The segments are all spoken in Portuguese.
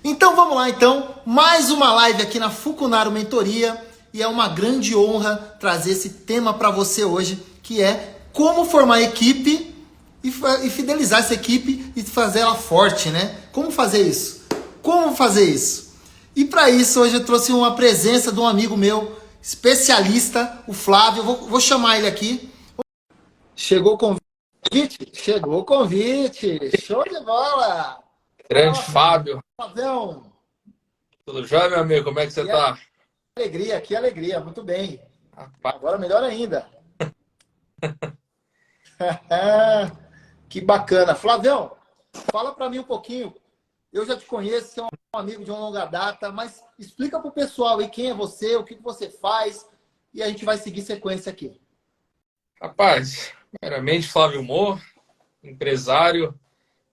Então vamos lá, então, mais uma live aqui na Fukunaru Mentoria e é uma grande honra trazer esse tema para você hoje, que é como formar equipe e fidelizar essa equipe e fazer ela forte, né? Como fazer isso? Como fazer isso? E para isso hoje eu trouxe uma presença de um amigo meu, especialista, o Flávio. Vou chamar ele aqui. Chegou o convite? Chegou o convite. Show de bola! Grande Fala, Fábio, Flavião. tudo jóia, meu amigo? Como é que você tá? Que alegria, muito bem. Rapaz, Agora melhor ainda. Ah, que bacana. Flavião, fala para mim um pouquinho. Eu já te conheço, você é um amigo de uma longa data, mas explica para o pessoal aí quem é você, o que você faz, e a gente vai seguir sequência aqui. primeiramente, Flávio Moura, empresário,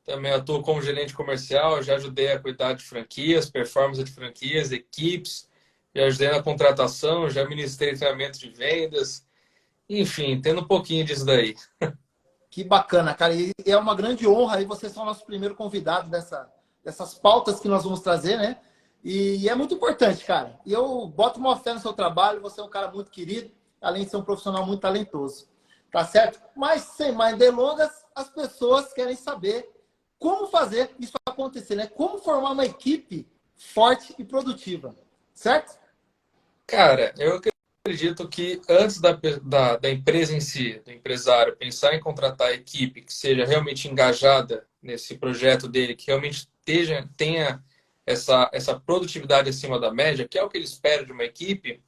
também atuo como gerente comercial, já ajudei a cuidar de franquias, performance de franquias, equipes, já ajudei na contratação, já ministrei treinamento de vendas, enfim, tendo um pouquinho disso daí. Que bacana, cara. E é uma grande honra aí, vocês são o nosso primeiro convidado dessas pautas que nós vamos trazer, né? E é muito importante, cara. E eu boto uma fé no seu trabalho, você é um cara muito querido, além de ser um profissional muito talentoso. Tá certo? Mas, sem mais delongas, as pessoas querem saber como fazer isso acontecer, né? Como formar uma equipe forte e produtiva. Certo? Cara, eu acredito que antes da empresa em si, do empresário, pensar em contratar a equipe que seja realmente engajada nesse projeto dele, que realmente tenha essa produtividade acima da média, que é o que ele espera de uma equipe,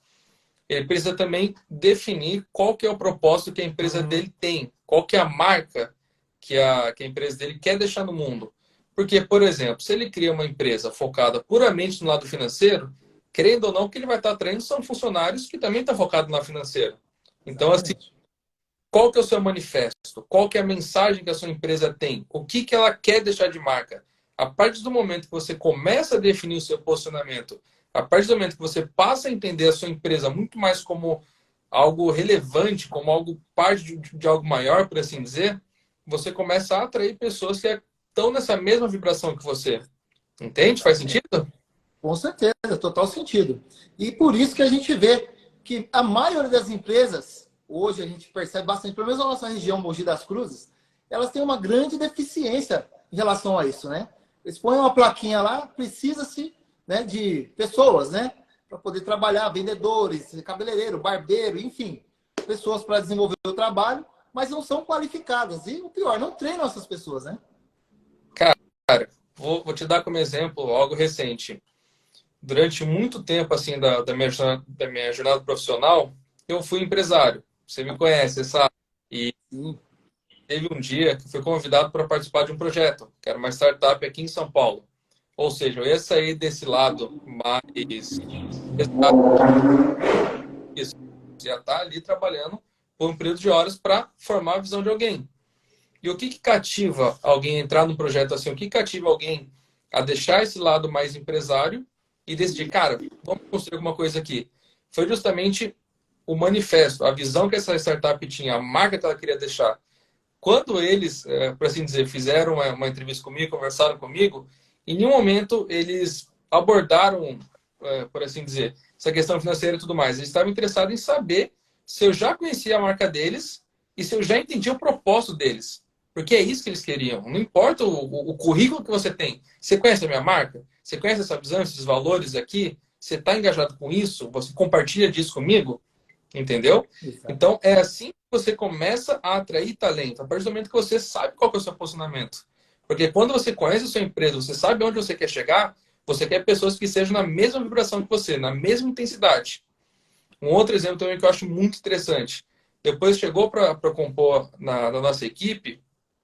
ele precisa também definir qual que é o propósito que a empresa dele tem, qual que é a marca que a empresa dele quer deixar no mundo. Porque, por exemplo, se ele cria uma empresa focada puramente no lado financeiro, querendo ou não, o que ele vai estar atraindo são funcionários que também estão focados no lado financeiro. Então, assim, Exatamente. qual que é o seu manifesto? Qual que é a mensagem que a sua empresa tem? O que que ela quer deixar de marca? A partir do momento que você começa a definir o seu posicionamento, a partir do momento que você passa a entender a sua empresa muito mais como algo relevante, como algo parte de algo maior, por assim dizer, você começa a atrair pessoas que estão nessa mesma vibração que você. Entende? Faz Exatamente. sentido? Com certeza, total sentido. E por isso que a gente vê que a maioria das empresas, hoje a gente percebe bastante, pelo menos na nossa região, Mogi das Cruzes, elas têm uma grande deficiência em relação a isso, né? Eles põem uma plaquinha lá, precisa-se, né, de pessoas, né? Para poder trabalhar, vendedores, cabeleireiro, barbeiro, enfim, pessoas para desenvolver o trabalho, mas não são qualificadas. E o pior, não treinam essas pessoas, né? Cara, vou te dar como exemplo algo recente. Durante muito tempo assim da minha jornada profissional, eu fui empresário. Você me conhece, sabe? E Sim. teve um dia que fui convidado para participar de um projeto, que era uma startup aqui em São Paulo. Ou seja, eu ia sair desse lado mais isso, ia estar ali trabalhando por um período de horas para formar a visão de alguém. E o que cativa alguém a entrar num projeto assim? O que cativa alguém a deixar esse lado mais empresário e decidir, cara, vamos construir alguma coisa aqui? Foi justamente o manifesto, a visão que essa startup tinha, a marca que ela queria deixar. Quando eles, por assim dizer, fizeram uma entrevista comigo, conversaram comigo, em nenhum momento eles abordaram, por assim dizer, essa questão financeira e tudo mais. Eles estavam interessados em saber se eu já conhecia a marca deles e se eu já entendia o propósito deles. Porque é isso que eles queriam. Não importa o currículo que você tem. Você conhece a minha marca? Você conhece essa visão, esses valores aqui? Você está engajado com isso? Você compartilha disso comigo? Entendeu? Exato. Então, é assim que você começa a atrair talento, a partir do momento que você sabe qual que é o seu posicionamento. Porque quando você conhece a sua empresa, você sabe onde você quer chegar, você quer pessoas que estejam na mesma vibração que você, na mesma intensidade. Um outro exemplo também que eu acho muito interessante. Depois chegou para compor na nossa equipe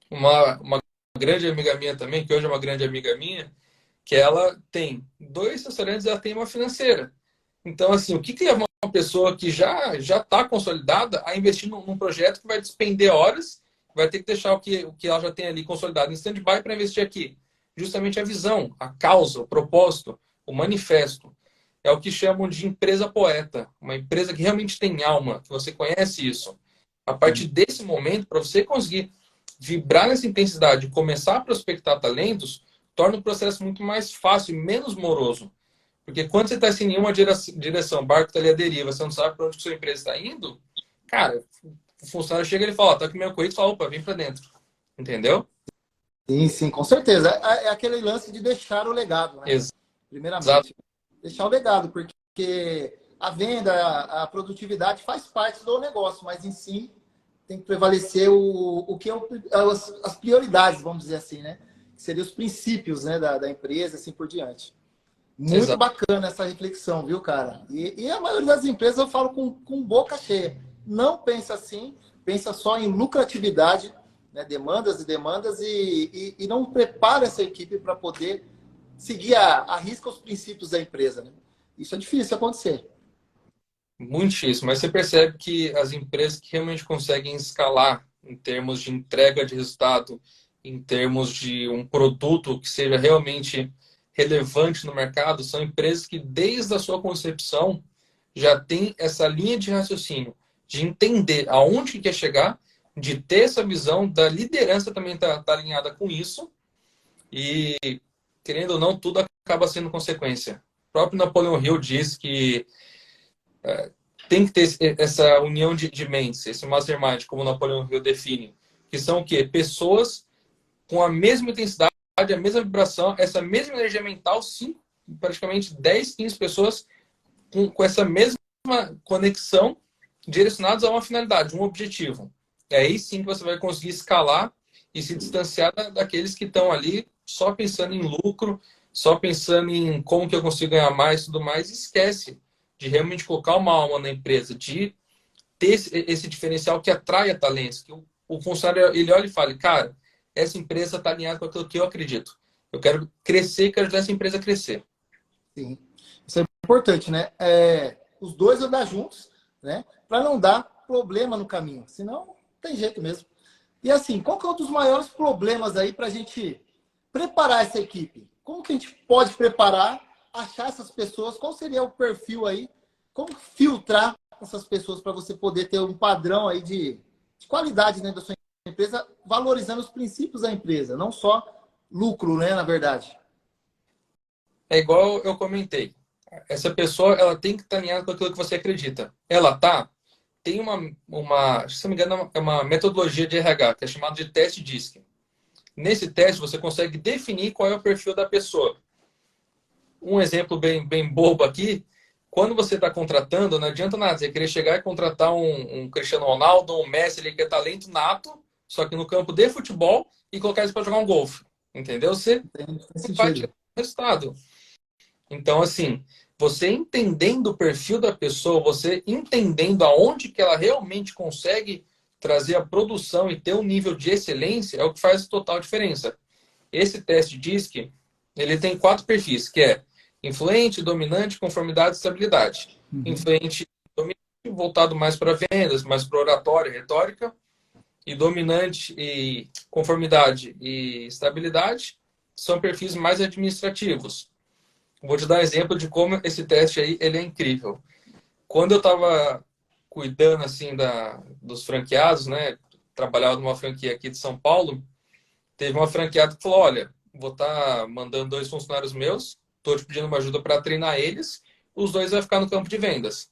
uma grande amiga minha também, que hoje é uma grande amiga minha, que ela tem dois restaurantes e ela tem uma financeira. Então, assim, o que leva uma pessoa que já está consolidada a investir num projeto que vai despender horas, vai ter que deixar o que ela já tem ali consolidado em stand-by para investir aqui? Justamente a visão, a causa, o propósito, o manifesto. É o que chamam de empresa poeta, uma empresa que realmente tem alma, que você conhece isso. A partir desse momento, para você conseguir vibrar nessa intensidade e começar a prospectar talentos, torna o processo muito mais fácil e menos moroso. Porque quando você está sem nenhuma direção, o barco está ali à deriva, você não sabe para onde que sua empresa está indo, cara, o funcionário chega e ele fala, ó, tá aqui meu currículo, fala, opa, vem para dentro. Entendeu? Sim, sim, com certeza. É aquele lance de deixar o legado, né? Exato. Primeiramente. Deixar o legado, porque a venda, a produtividade faz parte do negócio, mas em si tem que prevalecer o que é as prioridades, vamos dizer assim, né? Que seriam os princípios, né, da empresa, assim por diante. Muito Exato. bacana essa reflexão, viu, cara? E a maioria das empresas eu falo com boca cheia. Não pensa assim, pensa só em lucratividade, né, demandas e demandas, e não prepara essa equipe para poder seguir a risca os princípios da empresa. Né? Isso é difícil acontecer. Muitíssimo. Mas você percebe que as empresas que realmente conseguem escalar em termos de entrega de resultado, em termos de um produto que seja realmente relevante no mercado, são empresas que, desde a sua concepção, já tem essa linha de raciocínio, de entender aonde que quer chegar, de ter essa visão, da liderança também tá alinhada com isso, e, querendo ou não, tudo acaba sendo consequência. O próprio Napoleão Hill diz que tem que ter essa união de mentes, esse mastermind, como o Napoleão Hill define, que são o quê? Pessoas com a mesma intensidade, a mesma vibração, essa mesma energia mental, sim, praticamente 10, 15 pessoas com essa mesma conexão, direcionadas a uma finalidade, um objetivo. E aí sim que você vai conseguir escalar e se distanciar daqueles que estão ali só pensando em lucro, só pensando em como que eu consigo ganhar mais e tudo mais, e esquece de realmente colocar uma alma na empresa, de ter esse diferencial que atraia talentos, que o funcionário ele olha e fala, cara, essa empresa está alinhada com aquilo que eu acredito. Eu quero crescer, quero ajudar essa empresa a crescer. Sim. Isso é importante, né? Os dois andar juntos, né? Para não dar problema no caminho. Senão, não tem jeito mesmo. E assim, qual que é um dos maiores problemas aí para a gente preparar essa equipe? Como que a gente pode preparar, achar essas pessoas? Qual seria o perfil aí? Como filtrar essas pessoas para você poder ter um padrão aí de qualidade dentro da sua empresa, valorizando os princípios da empresa, não só lucro, né, na verdade. É igual eu comentei. Essa pessoa ela tem que estar alinhada com aquilo que você acredita. Ela tá. Tem se não me engano, é uma metodologia de RH, que é chamada de teste DISC. Nesse teste, você consegue definir qual é o perfil da pessoa. Um exemplo bem bobo aqui, quando você está contratando, não adianta nada você querer chegar e contratar um Cristiano Ronaldo, um Messi, ele que é talento nato, só que no campo de futebol, e colocar eles para jogar um golfe. Entendeu? Você Tem não vai ter sentido. resultado. Então, assim, você entendendo o perfil da pessoa, você entendendo aonde que ela realmente consegue trazer a produção e ter um nível de excelência, é o que faz total diferença. Esse teste diz que ele tem 4 perfis, que é influente, dominante, conformidade e estabilidade. Uhum. Influente, dominante, voltado mais para vendas, mais para oratória, retórica, e dominante e conformidade e estabilidade são perfis mais administrativos. Vou te dar um exemplo de como esse teste aí ele é incrível. Quando eu estava cuidando assim dos franqueados, né, trabalhava numa franquia aqui de São Paulo, teve uma franqueada que falou: olha, vou estar mandando 2 funcionários meus, estou te pedindo uma ajuda para treinar eles, os 2 vai ficar no campo de vendas.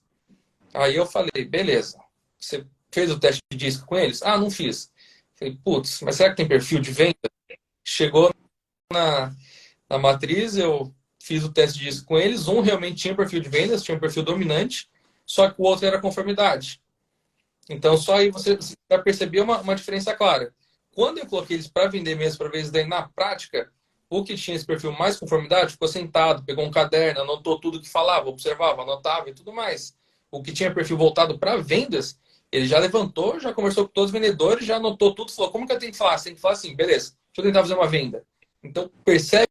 Aí eu falei: beleza, você fez o teste de disco com eles? Ah, não fiz. Falei: putz, mas será que tem perfil de venda? Chegou na matriz, eu fiz o teste disso com eles. Um realmente tinha perfil de vendas, tinha um perfil dominante, só que o outro era conformidade. Então, só aí você já percebeu uma diferença clara. Quando eu coloquei eles para vender mesmo, para ver eles daí na prática, o que tinha esse perfil mais conformidade ficou sentado, pegou um caderno, anotou tudo que falava, observava, anotava e tudo mais. O que tinha perfil voltado para vendas, ele já levantou, já conversou com todos os vendedores, já anotou tudo, falou: como que eu tenho que falar? Você tem que falar assim, beleza, deixa eu tentar fazer uma venda. Então, percebe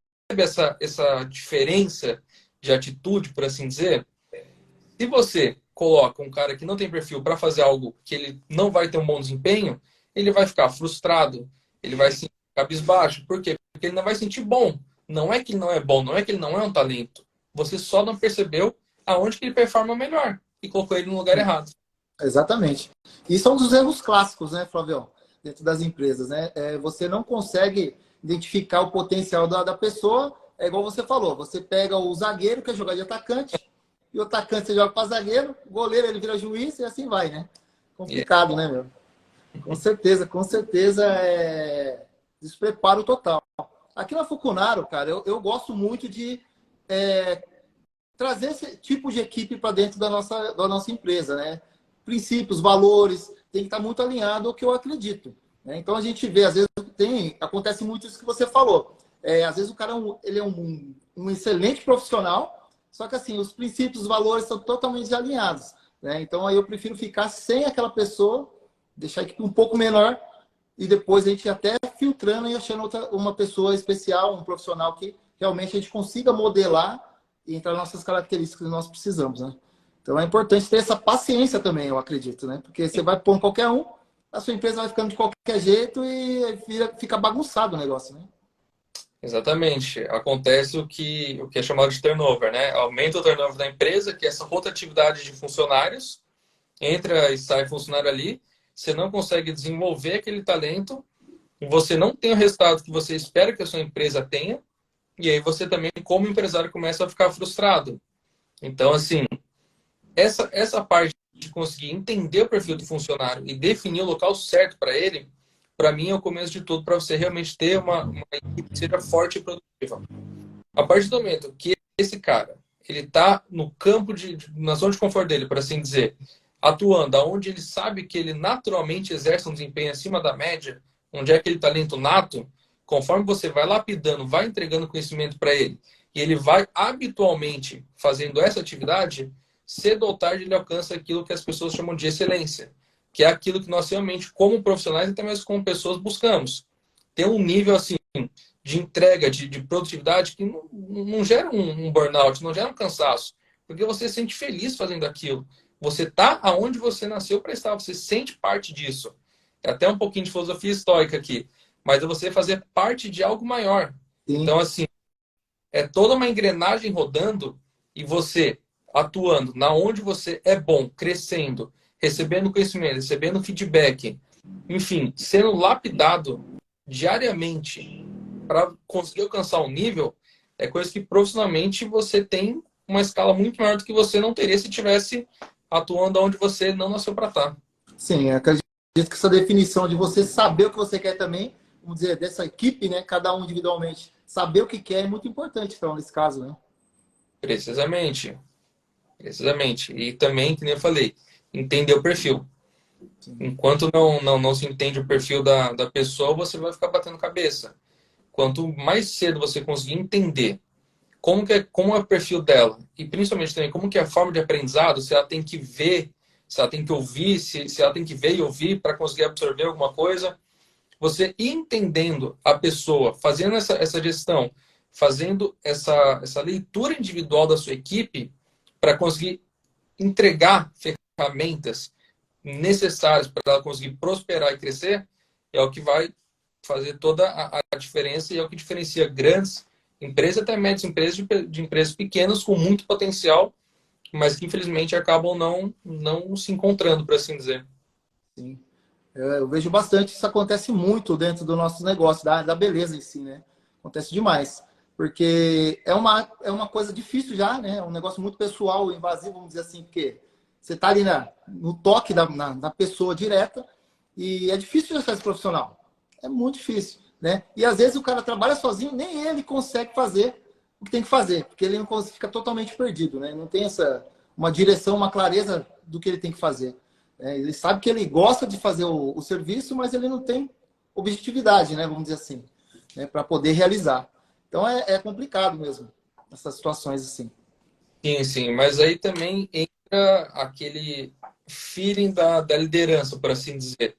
essa diferença de atitude, por assim dizer? Se você coloca um cara que não tem perfil para fazer algo que ele não vai ter um bom desempenho, ele vai ficar frustrado, ele vai se sentir cabisbaixo. Por quê? Porque ele não vai sentir bom. Não é que ele não é bom, não é que ele não é um talento. Você só não percebeu aonde que ele performa melhor e colocou ele no lugar errado. Exatamente. Isso é um dos erros clássicos, né, Flávio? Dentro das empresas, né? Você não consegue identificar o potencial da pessoa. É igual você falou, você pega o zagueiro, que quer jogar de atacante, e o atacante você joga para zagueiro, o goleiro ele vira juiz e assim vai, né? Complicado, né, meu? Com certeza é despreparo total. Aqui na Fukunaro, cara, eu gosto muito de trazer esse tipo de equipe para dentro da nossa empresa, né? Princípios, valores, tem que estar muito alinhado ao que eu acredito. Né? Então a gente vê, às vezes acontece muito isso que você falou. Às vezes o cara ele é um excelente profissional, só que assim, os princípios, os valores são totalmente alinhados. Né? Então aí eu prefiro ficar sem aquela pessoa, deixar a equipe um pouco menor e depois a gente até filtrando e achando uma pessoa especial, um profissional que realmente a gente consiga modelar e entrar nas nossas características que nós precisamos, né? Então é importante ter essa paciência também, eu acredito, né? Porque você vai pôr qualquer um, a sua empresa vai ficando de qualquer jeito e fica bagunçado o negócio, né? Exatamente. Acontece o que é chamado de turnover, né? Aumenta o turnover da empresa, que é essa rotatividade de funcionários, entra e sai funcionário ali, você não consegue desenvolver aquele talento, você não tem o resultado que você espera que a sua empresa tenha, e aí você também, como empresário, começa a ficar frustrado. Então, assim, essa parte de conseguir entender o perfil do funcionário e definir o local certo para ele, para mim é o começo de tudo para você realmente ter uma equipe que seja forte e produtiva. A partir do momento que esse cara ele está no campo na zona de conforto dele, por assim dizer, atuando aonde ele sabe que ele naturalmente exerce um desempenho acima da média, onde é aquele talento nato, conforme você vai lapidando, vai entregando conhecimento para ele, e ele vai habitualmente fazendo essa atividade, cedo ou tarde ele alcança aquilo que as pessoas chamam de excelência, que é aquilo que nós realmente, como profissionais, até mesmo como pessoas, buscamos. Ter um nível assim de entrega, de produtividade, que não gera um burnout, não gera um cansaço, porque você se sente feliz fazendo aquilo. Você está aonde você nasceu para estar, você sente parte disso. É até um pouquinho de filosofia estoica aqui, mas é você fazer parte de algo maior. Sim. Então, assim, é toda uma engrenagem rodando e você atuando na onde você é bom, crescendo, recebendo conhecimento, recebendo feedback, enfim, sendo lapidado diariamente para conseguir alcançar um nível, é coisa que profissionalmente você tem uma escala muito maior do que você não teria se tivesse atuando onde você não nasceu para estar. Sim, eu acredito que essa definição de você saber o que você quer também, vamos dizer, dessa equipe, né? Cada um individualmente, saber o que quer é muito importante, então, nesse caso, né? Precisamente. Precisamente. E também, que nem eu falei, entender o perfil. Sim. Enquanto não se entende o perfil da pessoa, você vai ficar batendo cabeça. Quanto mais cedo você conseguir entender como é o perfil dela, e principalmente também como que é a forma de aprendizado, se ela tem que ver, se ela tem que ouvir, se ela tem que ver e ouvir para conseguir absorver alguma coisa, você ir entendendo a pessoa, fazendo essa gestão, fazendo essa leitura individual da sua equipe para conseguir entregar ferramentas necessárias para ela conseguir prosperar e crescer, é o que vai fazer toda a diferença e é o que diferencia grandes empresas, até médias empresas, de empresas pequenas com muito potencial, mas que infelizmente acabam não se encontrando, por assim dizer. Sim. Eu vejo bastante, isso acontece muito dentro do nosso negócio, da beleza em si, né? Acontece demais. Porque é uma coisa difícil já, né? É um negócio muito pessoal, invasivo, vamos dizer assim, porque você está ali no toque da pessoa direta e é difícil de achar esse profissional. É muito difícil, né? E às vezes o cara trabalha sozinho, nem ele consegue fazer o que tem que fazer, porque ele não consegue, fica totalmente perdido, né? Não tem uma direção, uma clareza do que ele tem que fazer. Ele sabe que ele gosta de fazer o serviço, mas ele não tem objetividade, né? Vamos dizer assim, né? Para poder realizar. Então é complicado mesmo, essas situações assim. Sim, sim, mas aí também entra aquele feeling da liderança, por assim dizer.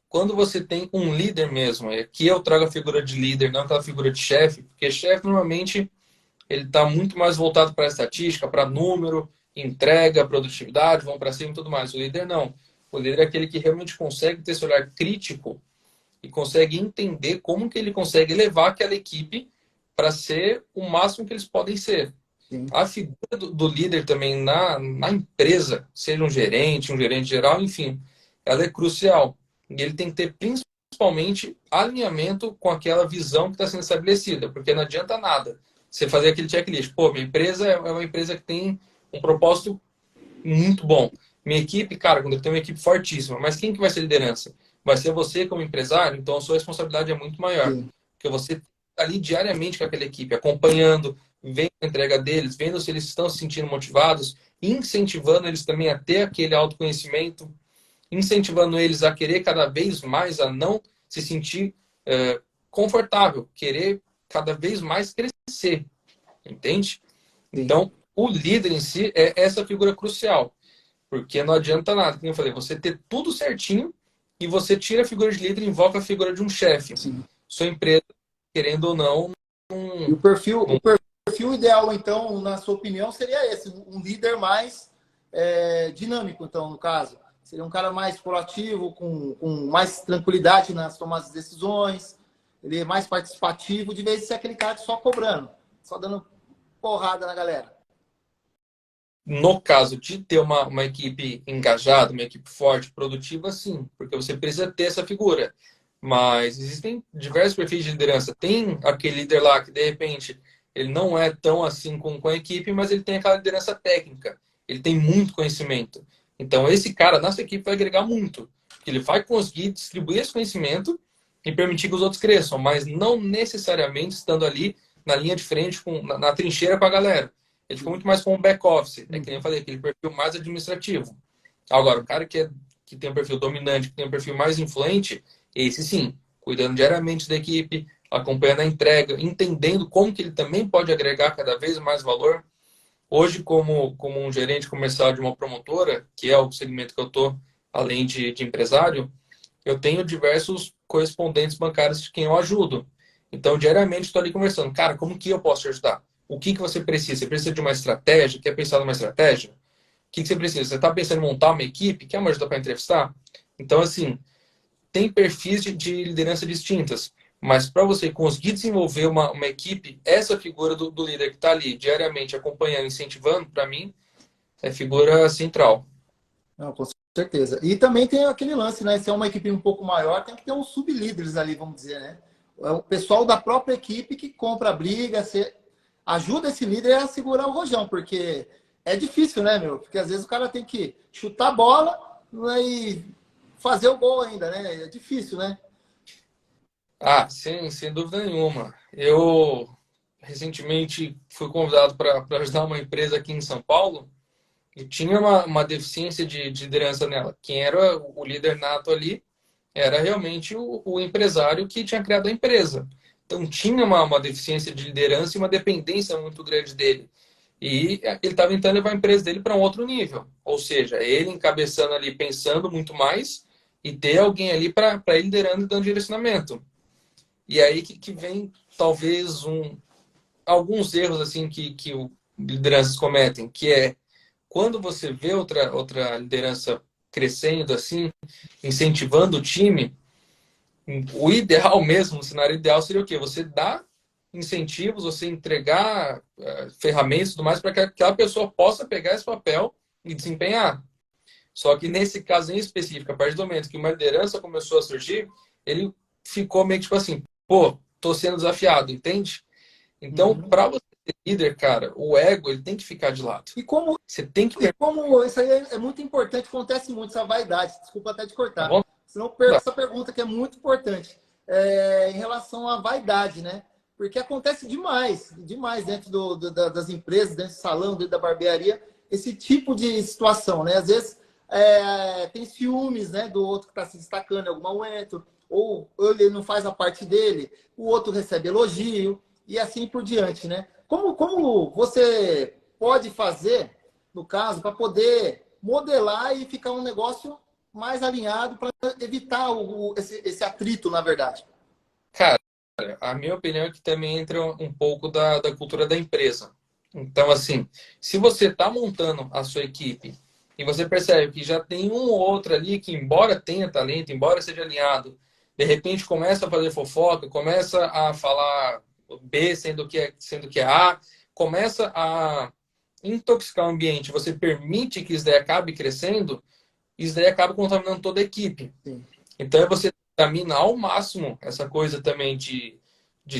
Quando você tem um líder mesmo, e aqui eu trago a figura de líder, não aquela figura de chefe, porque chefe normalmente ele está muito mais voltado para a estatística, para número, entrega, produtividade, vão para cima e tudo mais. O líder não. O líder é aquele que realmente consegue ter esse olhar crítico e consegue entender como que ele consegue levar aquela equipe para ser o máximo que eles podem ser. Sim, A figura do líder também na empresa, seja um gerente geral, enfim, ela é crucial. E ele tem que ter principalmente alinhamento com aquela visão que está sendo estabelecida, porque não adianta nada você fazer aquele checklist. Pô, minha empresa é uma empresa que tem um propósito muito bom. Minha equipe, cara, quando eu tenho uma equipe fortíssima, mas quem que vai ser liderança? Vai ser você como empresário, então a sua responsabilidade é muito maior. Sim. Porque você está ali diariamente com aquela equipe, acompanhando, vendo a entrega deles, vendo se eles estão se sentindo motivados, incentivando eles também a ter aquele autoconhecimento, incentivando eles a querer cada vez mais, a não se sentir confortável, querer cada vez mais crescer, entende? Sim. Então, o líder em si é essa figura crucial, porque não adianta nada, como eu falei, você ter tudo certinho e você tira a figura de líder e invoca a figura de um chefe. Sim. Sua empresa, querendo ou não, E o perfil ideal, então, na sua opinião, seria esse, um líder mais dinâmico, então, no caso. Seria um cara mais proativo, com mais tranquilidade nas tomadas de decisões, ele é mais participativo, de vez de ser aquele cara que só cobrando, só dando porrada na galera. no caso de ter uma equipe engajada, uma equipe forte, produtiva, sim, porque você precisa ter essa figura. Mas existem diversos perfis de liderança. Tem aquele líder lá que, de repente, ele não é tão assim com a equipe, mas ele tem aquela liderança técnica. Ele tem muito conhecimento. Então, esse cara, nossa equipe, vai agregar muito. Porque ele vai conseguir distribuir esse conhecimento e permitir que os outros cresçam, mas não necessariamente estando ali na linha de frente, na trincheira com a galera. Ele fica muito mais com o back-office. É que nem eu falei, aquele perfil mais administrativo. Agora, o cara que tem um perfil dominante, que tem um perfil mais influente, esse sim, cuidando diariamente da equipe, acompanhando a entrega, entendendo como que ele também pode agregar cada vez mais valor. Hoje, como um gerente comercial de uma promotora, que é o segmento que eu estou, além de empresário, eu tenho diversos correspondentes bancários de quem eu ajudo. Então, diariamente, estou ali conversando. Cara, como que eu posso te ajudar? O que você precisa? Você precisa de uma estratégia? Quer pensar numa estratégia? O que você precisa? Você está pensando em montar uma equipe? Quer uma ajuda para entrevistar? Então, assim, tem perfis de liderança distintas. Mas para você conseguir desenvolver uma equipe, essa figura do líder que está ali diariamente acompanhando, incentivando, para mim, é figura central. Não, com certeza. E também tem aquele lance, né? Se é uma equipe um pouco maior, tem que ter uns sublíderes ali, vamos dizer, né? É o pessoal da própria equipe que compra a briga, ajuda esse líder a segurar o rojão, porque é difícil, né, meu? Porque às vezes o cara tem que chutar a bola, né, e fazer o gol ainda, né? É difícil, né? Ah, sem dúvida nenhuma. Eu recentemente fui convidado para ajudar uma empresa aqui em São Paulo e tinha uma deficiência de liderança nela. Quem era o líder nato ali era realmente o empresário que tinha criado a empresa. Então tinha uma deficiência de liderança e uma dependência muito grande dele. E ele estava tentando levar a empresa dele para um outro nível. Ou seja, ele encabeçando ali, pensando muito mais e ter alguém ali para ele liderando e dando direcionamento. E aí que vem talvez alguns erros assim que o lideranças cometem, que é quando você vê outra liderança crescendo assim, incentivando o time, o ideal mesmo, o cenário ideal seria o quê? Você dá incentivos, você entregar ferramentas e tudo mais para que aquela pessoa possa pegar esse papel e desempenhar. Só que nesse caso em específico, a partir do momento que uma liderança começou a surgir, ele ficou meio que tipo assim, pô, tô sendo desafiado, entende? Então, Uhum. para você ser líder, cara, o ego ele tem que ficar de lado. E como, Você tem que e como isso aí é muito importante, acontece muito, essa vaidade, desculpa até de tá cortar. bom? Senão eu perco essa pergunta que é muito importante. Em relação à vaidade, né? Porque acontece demais, demais dentro das empresas, dentro do salão, dentro da barbearia, esse tipo de situação, né? Às vezes tem ciúmes, né, do outro que está se destacando em algum momento, ou ele não faz a parte dele, o outro recebe elogio, e assim por diante, né? Como você pode fazer, no caso, para poder modelar e ficar um negócio mais alinhado para evitar esse atrito, na verdade? Cara, a minha opinião é que também entra um pouco da cultura da empresa. Então, assim, se você está montando a sua equipe e você percebe que já tem um ou outro ali que, embora tenha talento, embora seja alinhado, de repente começa a fazer fofoca, começa a falar B sendo que é A, começa a intoxicar o ambiente, você permite que isso daí acabe crescendo, isso daí acaba contaminando toda a equipe. Sim. Então, é você contamina ao máximo essa coisa também de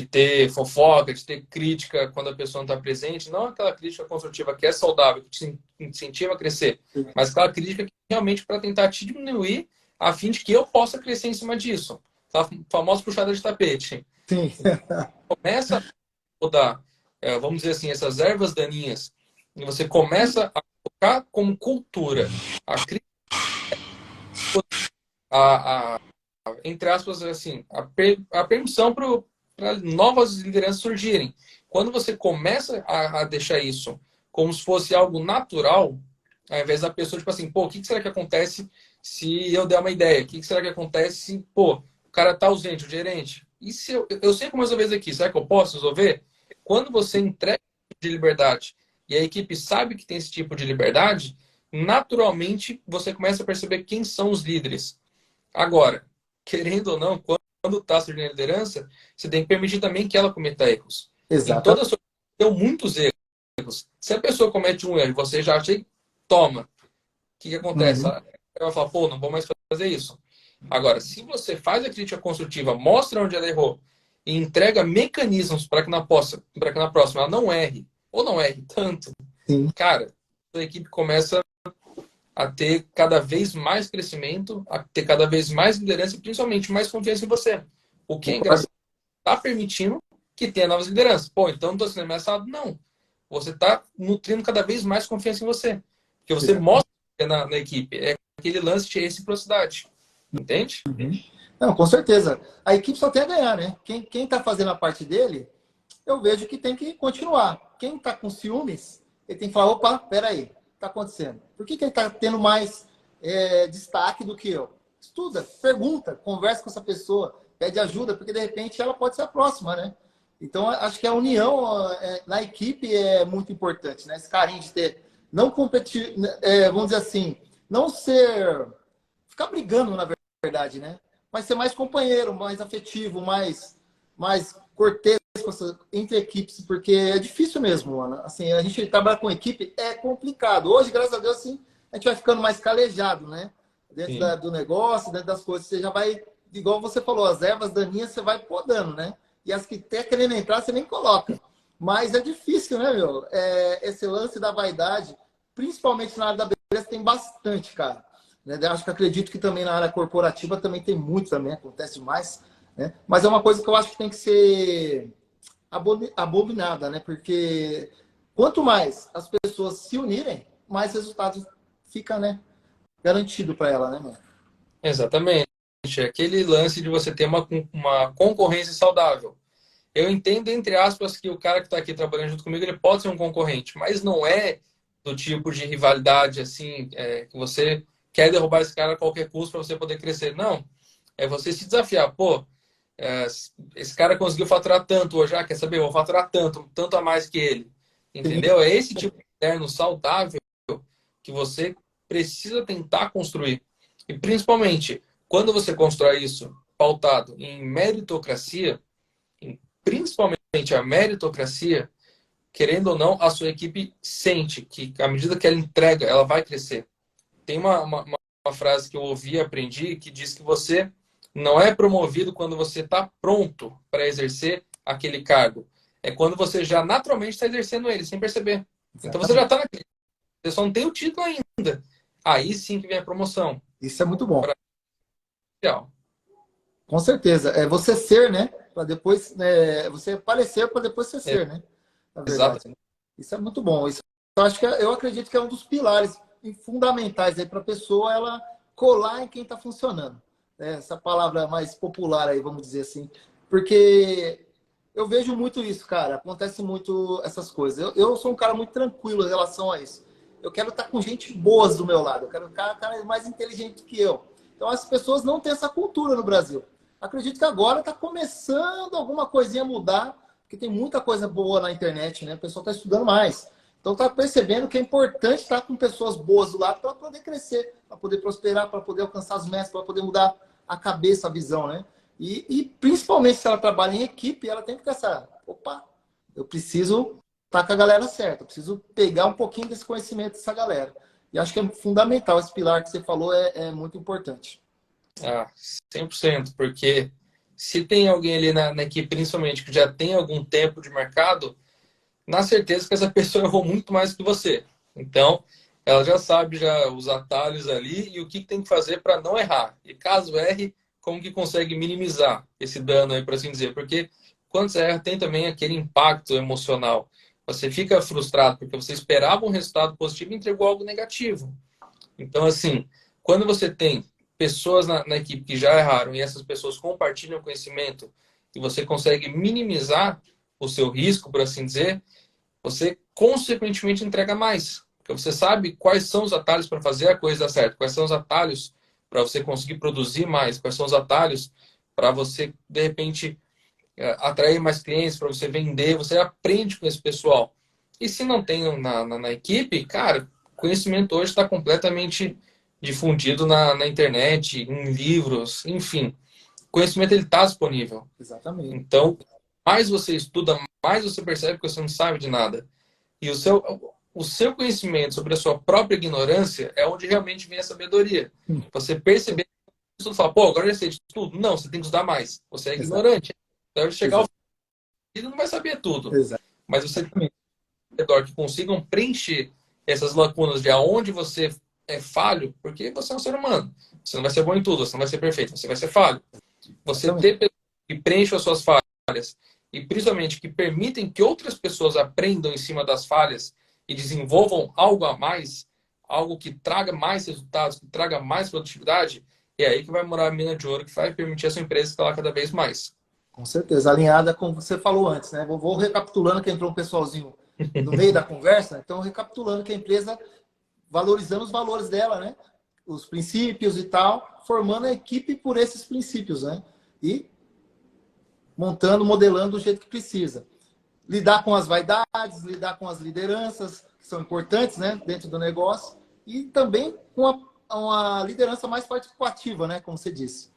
ter fofoca, de ter crítica quando a pessoa não está presente. Não aquela crítica construtiva que é saudável, que te incentiva a crescer, mas aquela crítica que é realmente para tentar te diminuir a fim de que eu possa crescer em cima disso. A famosa puxada de tapete. Sim. Começa a mudar, vamos dizer assim, essas ervas daninhas, e você começa a colocar como cultura a crítica, a entre aspas, assim, a permissão para novas lideranças surgirem. Quando você começa a deixar isso como se fosse algo natural, ao invés da pessoa, tipo assim, pô, o que será que acontece se eu der uma ideia? O que será que acontece se, pô, o cara tá ausente, o gerente? E se eu sei como resolver isso aqui, será que eu posso resolver? Quando você entrega de liberdade e a equipe sabe que tem esse tipo de liberdade, naturalmente você começa a perceber quem são os líderes. Agora, querendo ou não, quando está surgindo a liderança, você tem que permitir também que ela cometa erros. Em Exato. toda a sua vida, tem muitos erros. Se a pessoa comete um erro e você já acha, toma, o que acontece? Uhum. Ela vai falar, pô, não vou mais fazer isso. Agora, se você faz a crítica construtiva, mostra onde ela errou e entrega mecanismos para que na próxima ela não erre, ou não erre tanto, Sim. cara, a equipe começa a ter cada vez mais crescimento, a ter cada vez mais liderança e principalmente mais confiança em você. O que é Concordo. engraçado, está permitindo que tenha novas lideranças. Pô, então não estou sendo ameaçado? Não. Você está nutrindo cada vez mais confiança em você. Porque você Exato. mostra na equipe. É aquele lance de reciprocidade. Entende? Uhum. Não, com certeza. A equipe só tem a ganhar, né? Quem tá fazendo a parte dele, eu vejo que tem que continuar. Quem está com ciúmes, ele tem que falar, opa, peraí, o que está acontecendo? Por que ele está tendo mais destaque do que eu? Estuda, pergunta, conversa com essa pessoa, pede ajuda, porque de repente ela pode ser a próxima, né? Então, acho que a união na equipe é muito importante, né? Esse carinho de ter, não competir, vamos dizer assim, não ser, ficar brigando, na verdade, né? Mas ser mais companheiro, mais afetivo, mais cortês entre equipes, porque é difícil mesmo, mano. Assim, a gente trabalhar com equipe é complicado. Hoje, graças a Deus, assim, a gente vai ficando mais calejado, né? Dentro do negócio, dentro das coisas, você já vai, igual você falou, as ervas daninhas você vai podando, né? E as que até querendo entrar, você nem coloca. Mas é difícil, né, meu? Esse lance da vaidade, principalmente na área da beleza, tem bastante, cara. Né? Acho que acredito que também na área corporativa também tem muito, também acontece demais. Né? Mas é uma coisa que eu acho que tem que ser abominada, né? Porque quanto mais as pessoas se unirem, mais resultados fica, né, garantido para ela, né, mano? Exatamente. É aquele lance de você ter uma concorrência saudável. Eu entendo, entre aspas, que o cara que está aqui trabalhando junto comigo, ele pode ser um concorrente, mas não é do tipo de rivalidade, assim, que você quer derrubar esse cara a qualquer custo para você poder crescer. Não. É você se desafiar. Pô, esse cara conseguiu faturar tanto hoje, quer saber? Eu vou faturar tanto, tanto a mais que ele. Entendeu? É esse tipo de interno saudável que você precisa tentar construir. E principalmente, quando você constrói isso pautado em meritocracia, principalmente a meritocracia, querendo ou não, a sua equipe sente que, à medida que ela entrega, ela vai crescer. Tem uma frase que eu ouvi e aprendi que diz que você não é promovido quando você está pronto para exercer aquele cargo. É quando você já naturalmente está exercendo ele, sem perceber. Então você já está naquele. Você só não tem o título ainda. Aí sim que vem a promoção. Isso é muito bom. Pra... Com certeza. É você ser, né? Para depois, você aparecer para depois você ser, né? Na Exato. verdade. Isso é muito bom. Isso, eu acho que eu acredito que é um dos pilares fundamentais aí para a pessoa ela colar em quem está funcionando. Essa palavra mais popular aí, vamos dizer assim. Porque eu vejo muito isso, cara. Acontece muito essas coisas. Eu sou um cara muito tranquilo em relação a isso. Eu quero estar com gente boa do meu lado. Eu quero um cara mais inteligente que eu. Então, as pessoas não têm essa cultura no Brasil. Acredito que agora está começando alguma coisinha a mudar, porque tem muita coisa boa na internet, né? O pessoal está estudando mais. Então, está percebendo que é importante estar com pessoas boas do lado para poder crescer, para poder prosperar, para poder alcançar as metas, para poder mudar a cabeça, a visão, né? E principalmente se ela trabalha em equipe, ela tem que ter essa... Opa, eu preciso estar com a galera certa, eu preciso pegar um pouquinho desse conhecimento dessa galera. E acho que é fundamental esse pilar que você falou, é muito importante. Ah, 100%, porque se tem alguém ali na equipe, principalmente, que já tem algum tempo de mercado, na certeza que essa pessoa errou muito mais que você. Então, ela já sabe já os atalhos ali e o que tem que fazer para não errar. E caso erre, como que consegue minimizar esse dano aí, por assim dizer. Porque quando você erra, tem também aquele impacto emocional. Você fica frustrado porque você esperava um resultado positivo e entregou algo negativo. Então, assim, quando você tem pessoas na equipe que já erraram e essas pessoas compartilham conhecimento e você consegue minimizar o seu risco, por assim dizer, você consequentemente entrega mais. Porque você sabe quais são os atalhos para fazer a coisa dar certo, quais são os atalhos para você conseguir produzir mais, quais são os atalhos para você, de repente, atrair mais clientes, para você vender, você aprende com esse pessoal. E se não tem na equipe, cara, conhecimento hoje está completamente difundido na internet, em livros, enfim. Conhecimento ele está disponível. Exatamente. Então, mais você estuda, mais você percebe que você não sabe de nada. E o seu conhecimento sobre a sua própria ignorância é onde realmente vem a sabedoria. Você perceber tudo e falar, pô, agora eu já sei de tudo. Não, você tem que estudar mais. Você é Exato. ignorante. Então, chegar ao Exato. fim, não vai saber tudo. Exato. Mas você tem ao redor que consigam preencher essas lacunas de aonde você é falho, porque você é um ser humano. Você não vai ser bom em tudo, você não vai ser perfeito, você vai ser falho. Você ter pessoas que preencham as suas falhas e principalmente que permitem que outras pessoas aprendam em cima das falhas e desenvolvam algo a mais, algo que traga mais resultados, que traga mais produtividade, é aí que vai morar a mina de ouro que vai permitir a sua empresa escalar cada vez mais. Com certeza, alinhada com o que você falou antes, né? Vou recapitulando que entrou um pessoalzinho no meio da conversa, então recapitulando que a empresa valorizando os valores dela, né? Os princípios e tal, formando a equipe por esses princípios, né? E montando, modelando do jeito que precisa. Lidar com as vaidades, lidar com as lideranças, que são importantes, né? Dentro do negócio, e também com uma liderança mais participativa, né? Como você disse.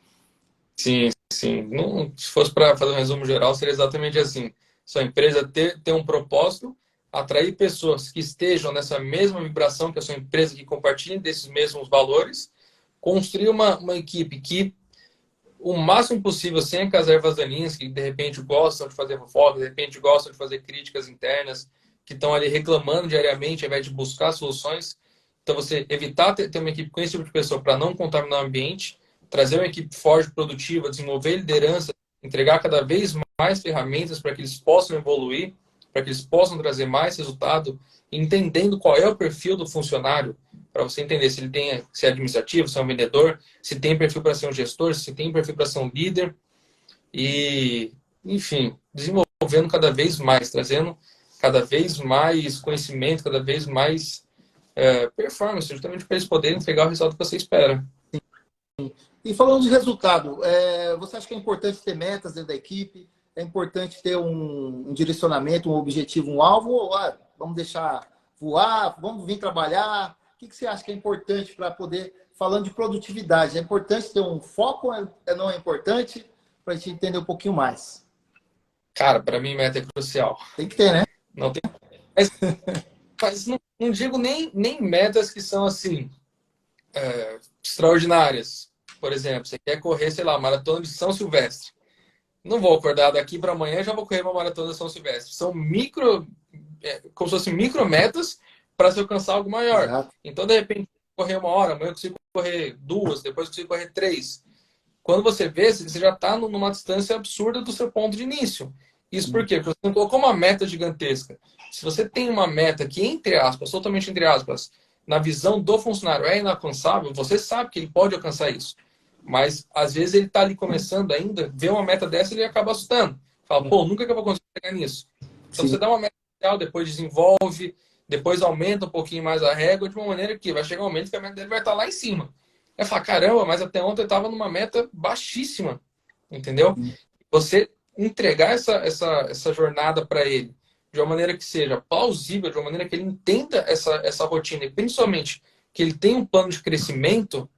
Sim, sim. Não, se fosse para fazer um resumo geral, seria exatamente assim. Sua empresa ter um propósito, atrair pessoas que estejam nessa mesma vibração que a sua empresa, que compartilhem desses mesmos valores, construir uma equipe que, o máximo possível, sem aquelas ervas daninhas que, de repente, gostam de fazer fofoca, de repente, gostam de fazer críticas internas, que estão ali reclamando diariamente, ao invés de buscar soluções. Então, você evitar ter uma equipe com esse tipo de pessoa para não contaminar o ambiente, trazer uma equipe forte, produtiva, desenvolver liderança, entregar cada vez mais ferramentas para que eles possam evoluir, para que eles possam trazer mais resultado, entendendo qual é o perfil do funcionário, para você entender se ele tem, se é administrativo, se é um vendedor, se tem perfil para ser um gestor, se tem perfil para ser um líder e, enfim, desenvolvendo cada vez mais, trazendo cada vez mais conhecimento, cada vez mais performance, justamente para eles poderem entregar o resultado que você espera. E falando de resultado, você acha que é importante ter metas dentro da equipe? É importante ter um direcionamento, um objetivo, um alvo? Ou vamos deixar voar, vamos vir trabalhar? O que você acha que é importante para poder, falando de produtividade, é importante ter um foco ou não é importante? Para a gente entender um pouquinho mais. Cara, para mim, meta é crucial. Tem que ter, né? Não tem... Mas não digo nem metas que são assim, extraordinárias. Por exemplo, você quer correr, sei lá, maratona de São Silvestre. Não vou acordar daqui para amanhã e já vou correr uma maratona de São Silvestre. São como se fossem micro metas para se alcançar algo maior. Exato. Então, de repente, correr 1 hora, amanhã eu consigo correr 2, depois eu consigo correr 3. Quando você vê, você já está numa distância absurda do seu ponto de início. Isso por quê? Porque você não colocou uma meta gigantesca. Se você tem uma meta que, entre aspas, totalmente entre aspas, na visão do funcionário é inalcançável, você sabe que ele pode alcançar isso. Mas, às vezes, ele está ali começando ainda, vê uma meta dessa e ele acaba assustando. Fala, pô, nunca que eu vou conseguir chegar nisso. Então, Sim. você dá uma meta inicial, depois desenvolve, depois aumenta um pouquinho mais a régua, de uma maneira que vai chegar um momento que a meta dele vai estar lá em cima. Vai falar, caramba, mas até ontem eu estava numa meta baixíssima, entendeu? Você entregar essa jornada para ele de uma maneira que seja plausível, de uma maneira que ele entenda essa rotina e principalmente que ele tenha um plano de crescimento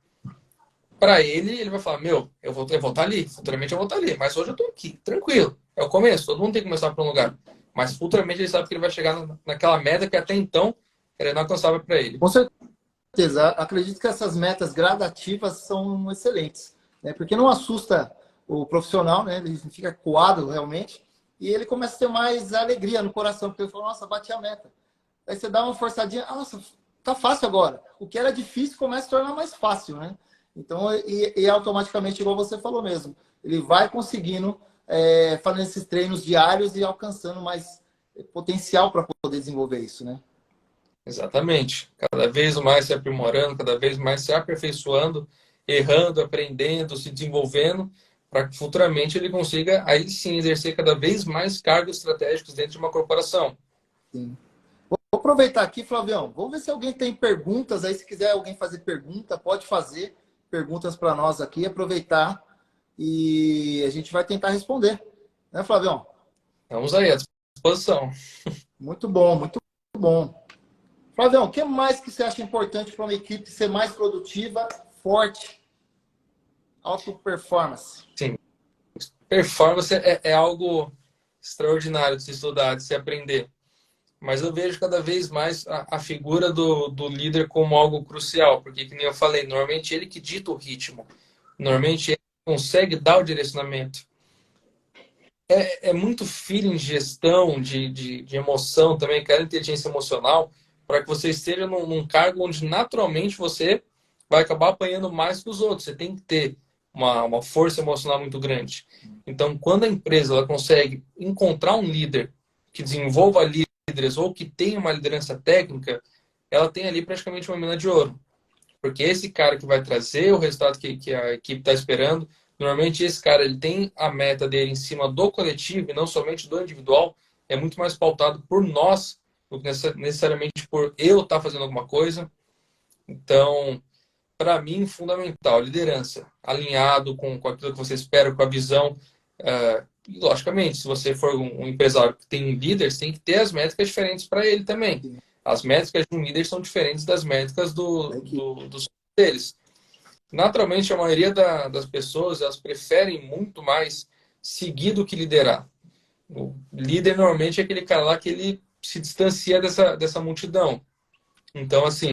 para ele vai falar, meu, eu vou estar ali, futuramente eu vou estar ali, mas hoje eu estou aqui, tranquilo, é o começo, todo mundo tem que começar por um lugar, mas futuramente ele sabe que ele vai chegar naquela meta que até então era inalcançável para ele. Com certeza. Acredito que essas metas gradativas são excelentes. né? Porque não assusta o profissional, né? Ele fica coado realmente e ele começa a ter mais alegria no coração, porque ele fala, nossa, bati a meta. Aí você dá uma forçadinha, nossa, tá fácil agora. O que era difícil começa a se tornar mais fácil, né? Então, e automaticamente, igual você falou mesmo, ele vai conseguindo fazendo esses treinos diários e alcançando mais potencial para poder desenvolver isso, né? Exatamente. Cada vez mais se aprimorando, cada vez mais se aperfeiçoando, errando, aprendendo, se desenvolvendo, para que futuramente ele consiga, aí sim, exercer cada vez mais cargos estratégicos dentro de uma corporação. Sim. Vou aproveitar aqui, Flavião. Vamos ver se alguém tem perguntas aí. Se quiser alguém fazer pergunta, pode fazer perguntas para nós aqui, aproveitar e a gente vai tentar responder. Né, Flavião? Vamos aí, à disposição. Muito bom, muito bom. Flavião, o que mais que você acha importante para uma equipe ser mais produtiva, forte, alta performance? Sim, performance é algo extraordinário de se estudar, de se aprender. Mas eu vejo cada vez mais a figura do líder como algo crucial, porque, que nem eu falei, normalmente ele que dita o ritmo, normalmente ele consegue dar o direcionamento. É muito feeling, gestão, de emoção também, aquela inteligência emocional, para que você esteja num cargo onde naturalmente você vai acabar apanhando mais que os outros. Você tem que ter uma força emocional muito grande. Então, quando a empresa ela consegue encontrar um líder que desenvolva líderes ou que tenha uma liderança técnica, ela tem ali praticamente uma mina de ouro. Porque esse cara que vai trazer o resultado que a equipe está esperando, normalmente esse cara ele tem a meta dele em cima do coletivo e não somente do individual, é muito mais pautado por nós do que necessariamente por eu estar fazendo alguma coisa. Então, para mim, fundamental, liderança, alinhado com aquilo que você espera, com a visão. E, logicamente, se você for um empresário que tem um líder, você tem que ter as métricas diferentes para ele também. As métricas de um líder são diferentes das métricas dos deles. Naturalmente, a maioria das pessoas elas preferem muito mais seguir do que liderar. O líder, normalmente, é aquele cara lá que ele se distancia dessa multidão. Então, assim,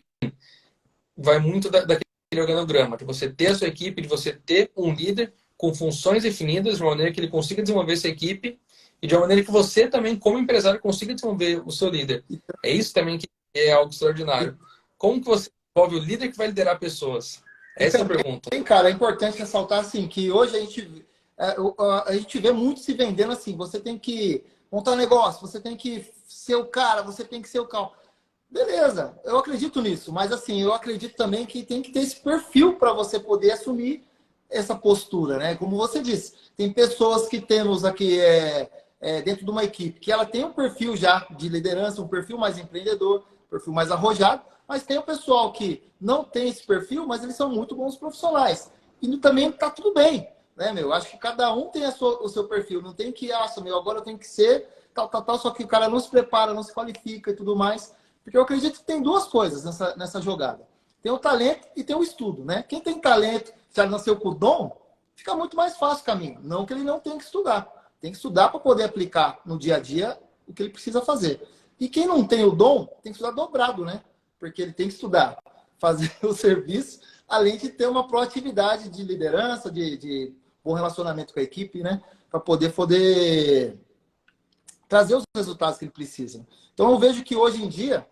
vai muito daquele organograma, de você ter a sua equipe, de você ter um líder com funções definidas, de uma maneira que ele consiga desenvolver essa equipe e de uma maneira que você também, como empresário, consiga desenvolver o seu líder. É isso também que é algo extraordinário. Como que você desenvolve o líder que vai liderar pessoas? Essa é a pergunta. Cara, é importante ressaltar assim, que hoje a gente vê muito se vendendo assim, você tem que montar um negócio, você tem que ser o cara, você tem que ser o cal. Beleza, eu acredito nisso, mas assim, eu acredito também que tem que ter esse perfil para você poder assumir essa postura, né? Como você disse, tem pessoas que temos aqui dentro de uma equipe que ela tem um perfil já de liderança, um perfil mais empreendedor, um perfil mais arrojado, mas tem o pessoal que não tem esse perfil, mas eles são muito bons profissionais. E também tá tudo bem, né, meu? Acho que cada um tem o seu perfil, não tem que, agora eu tenho que ser tal, só que o cara não se prepara, não se qualifica e tudo mais. Porque eu acredito que tem duas coisas nessa jogada. Tem o talento e tem o estudo, né? Quem tem talento, já nasceu com o dom, fica muito mais fácil o caminho. Não que ele não tenha que estudar. Tem que estudar para poder aplicar no dia a dia o que ele precisa fazer. E quem não tem o dom, tem que estudar dobrado, né? Porque ele tem que estudar, fazer o serviço, além de ter uma proatividade de liderança, de bom relacionamento com a equipe, né? Para poder trazer os resultados que ele precisa. Então eu vejo que hoje em dia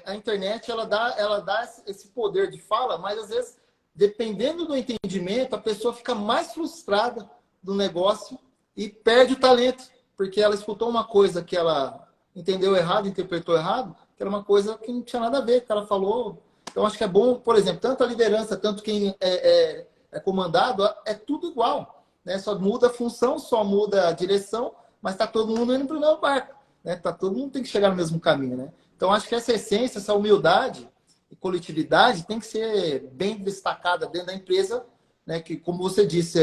a internet ela dá esse poder de fala, mas às vezes, dependendo do entendimento, a pessoa fica mais frustrada do negócio e perde o talento, porque ela escutou uma coisa que ela entendeu errado, interpretou errado, que era uma coisa que não tinha nada a ver, que ela falou. Então acho que é bom, por exemplo, tanto a liderança, tanto quem é comandado, é tudo igual, né? Só muda a função, só muda a direção, mas está todo mundo indo para o mesmo barco, né? Todo mundo tem que chegar no mesmo caminho, né? Então, acho que essa essência, essa humildade e coletividade tem que ser bem destacada dentro da empresa, né? Que, como você disse,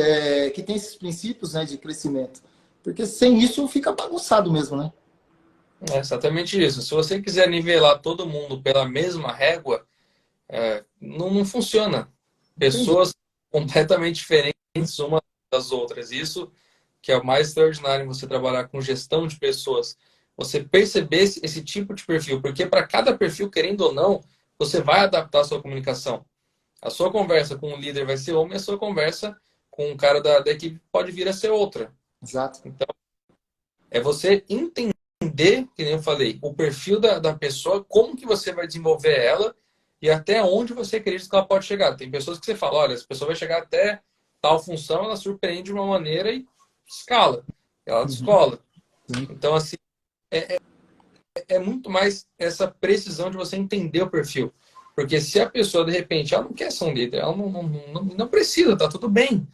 que tem esses princípios, né, de crescimento. Porque sem isso fica bagunçado mesmo, né? É exatamente isso. Se você quiser nivelar todo mundo pela mesma régua, não funciona. Pessoas completamente diferentes umas das outras. Isso que é o mais extraordinário em você trabalhar com gestão de pessoas. Você perceber esse tipo de perfil. Porque para cada perfil, querendo ou não, você vai adaptar a sua comunicação. A sua conversa com o líder vai ser uma e a sua conversa com o cara da equipe pode vir a ser outra. Exato. Então, é você entender, que nem eu falei, o perfil da pessoa, como que você vai desenvolver ela e até onde você acredita que ela pode chegar. Tem pessoas que você fala, olha, essa pessoa vai chegar até tal função, ela surpreende de uma maneira e escala. Ela descola. Então, assim, é muito mais essa precisão de você entender o perfil. Porque se a pessoa, de repente, ela não quer ser um líder, ela não precisa, tá tudo bem.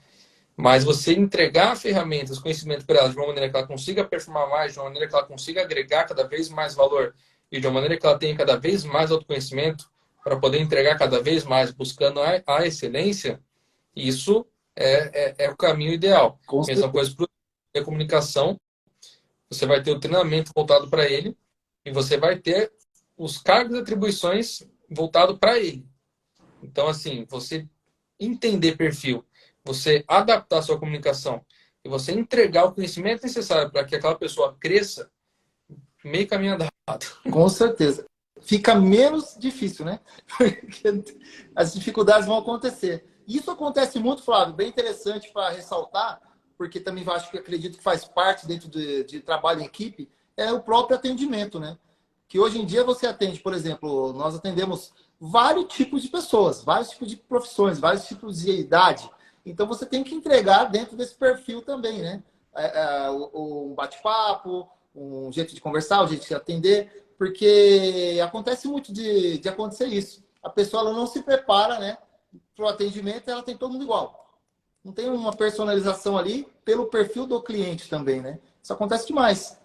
Mas você entregar ferramentas, conhecimento para ela de uma maneira que ela consiga performar mais, de uma maneira que ela consiga agregar cada vez mais valor e de uma maneira que ela tenha cada vez mais autoconhecimento para poder entregar cada vez mais, buscando a excelência, isso é o caminho ideal. Mesma coisa para a comunicação, você vai ter o treinamento voltado para ele e você vai ter os cargos e atribuições voltado para ele. Então, assim, você entender perfil, você adaptar a sua comunicação e você entregar o conhecimento necessário para que aquela pessoa cresça, meio caminho andado. Com certeza. Fica menos difícil, né? Porque as dificuldades vão acontecer. Isso acontece muito, Flávio, bem interessante para ressaltar, porque também acredito que faz parte dentro de trabalho em equipe, é o próprio atendimento, né? Que hoje em dia você atende, por exemplo, nós atendemos vários tipos de pessoas, vários tipos de profissões, vários tipos de idade. Então você tem que entregar dentro desse perfil também, né? Um bate-papo, um jeito de conversar, um jeito de atender, porque acontece muito de acontecer isso. A pessoa ela não se prepara, né, para o atendimento, ela tem todo mundo igual. Não tem uma personalização ali pelo perfil do cliente também, né? Isso acontece demais.